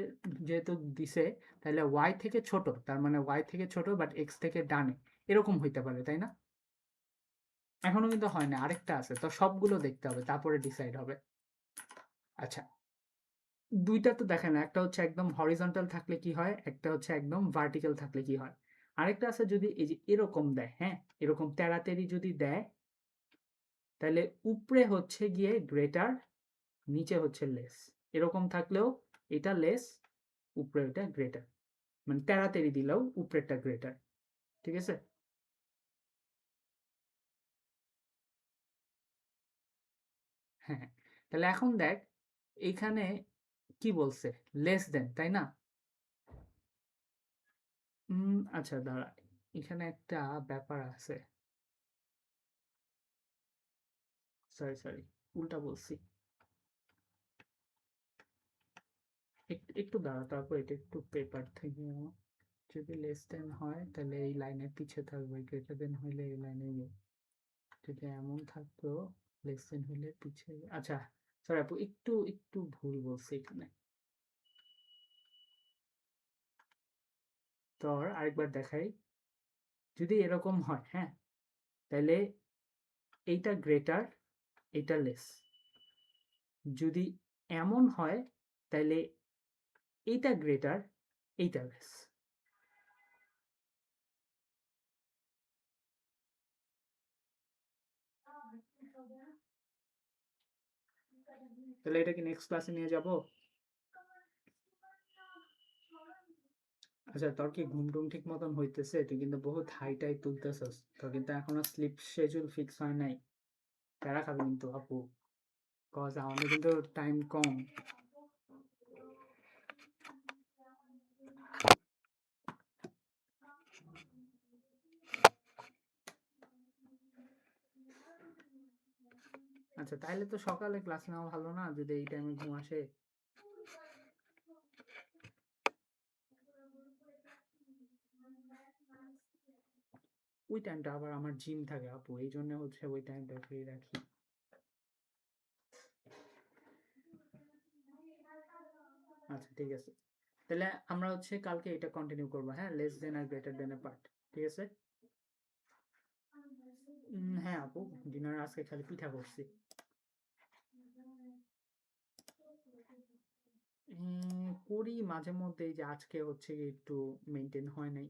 যেহেতু দিছে, তাহলে ওয়াই থেকে ছোট, তার মানে ওয়াই থেকে ছোট বাট এক্স থেকে ডানে, এরকম হইতে পারে, তাই না? এখনো কিন্তু হয় না, আরেকটা আছে, তো সবগুলো দেখতে হবে তারপরে ডিসাইড হবে। আচ্ছা, দুইটা তো দেখেন, একটা হচ্ছে একদম হরিজন্টাল থাকলে কি হয়, একটা হচ্ছে একদম ভার্টিক্যাল থাকলে কি হয়। আরেকটা আছে যদি এই যে এরকম দেয়, হ্যাঁ, এরকম তেড়াতেড়ি যদি দেয়, তাহলে উপরে হচ্ছে গিয়ে গ্রেটার, নিচে হচ্ছে লেস। এরকম থাকলেও এটা লেস, উপরে এটা গ্রেটার, মানে তেড়াতেড়ি দিলেও উপরেরটা গ্রেটার। ঠিক আছে? হ্যাঁ, তাহলে এখন দেখ, এইখানে কি বলছে, লেস দেন, তাই না? আচ্ছা দাঁড়া, এখানে একটা ব্যাপার আছে, সরি সরি, উল্টা বলছি। একটু দাঁড়া, তারপর এটা একটু পেপার থেকে নাও। যদি লেস দেন হয় তাহলে এই লাইনের পিছে থাকবে, গ্রেটার দেন হইলে এই লাইনে গিয়ে, যদি এমন থাকতো লেস দেন হইলে পিছে, আচ্ছা সরি আপু, একটু একটু ভুল বলছি এখানে। তো আরেকবার দেখাই, যদি এরকম হয়, হ্যাঁ, তাহলে এইটা গ্রেটার, এইটা লেস। যদি এমন হয় তাহলে এইটা গ্রেটার, এইটা লেস। তাহলে এটা কি নেক্সট ক্লাসে নিয়ে যাব? আচ্ছা, তোর কি ঘুম টুম ঠিক মতন হইতেছে? তুই কিন্তু বহুত হাইটাই তুলতেছস, তোর কিন্তু এখনো স্লিপ শিডিউল ফিক্স হয় নাই। প্যারা খাবি কিন্তু আপু, কজ আমাদের কিন্তু টাইম কম। আচ্ছা, তাইলে তো সকালে ক্লাস নেওয়া ভালো না, যদি এই টাইমে ঘুম আসে? ওই টাইমটা আবার আমার জিম থাকে আপু, এই জন্য হচ্ছে ওই টাইমটা ফ্রি রাখি। আচ্ছা ঠিক আছে, তাহলে আমরা হচ্ছে কালকে এটা কন্টিনিউ করবো, হ্যাঁ, লেস দেন আর গ্রেটার দেন এর পার্ট। ঠিক আছে? হ্যাঁ আপু, ডিনার আজকে খালি পিঠা করছি। করি মাঝে মধ্যে, এই যে আজকে হচ্ছে গিয়ে একটু মেনটেন হয় নাই।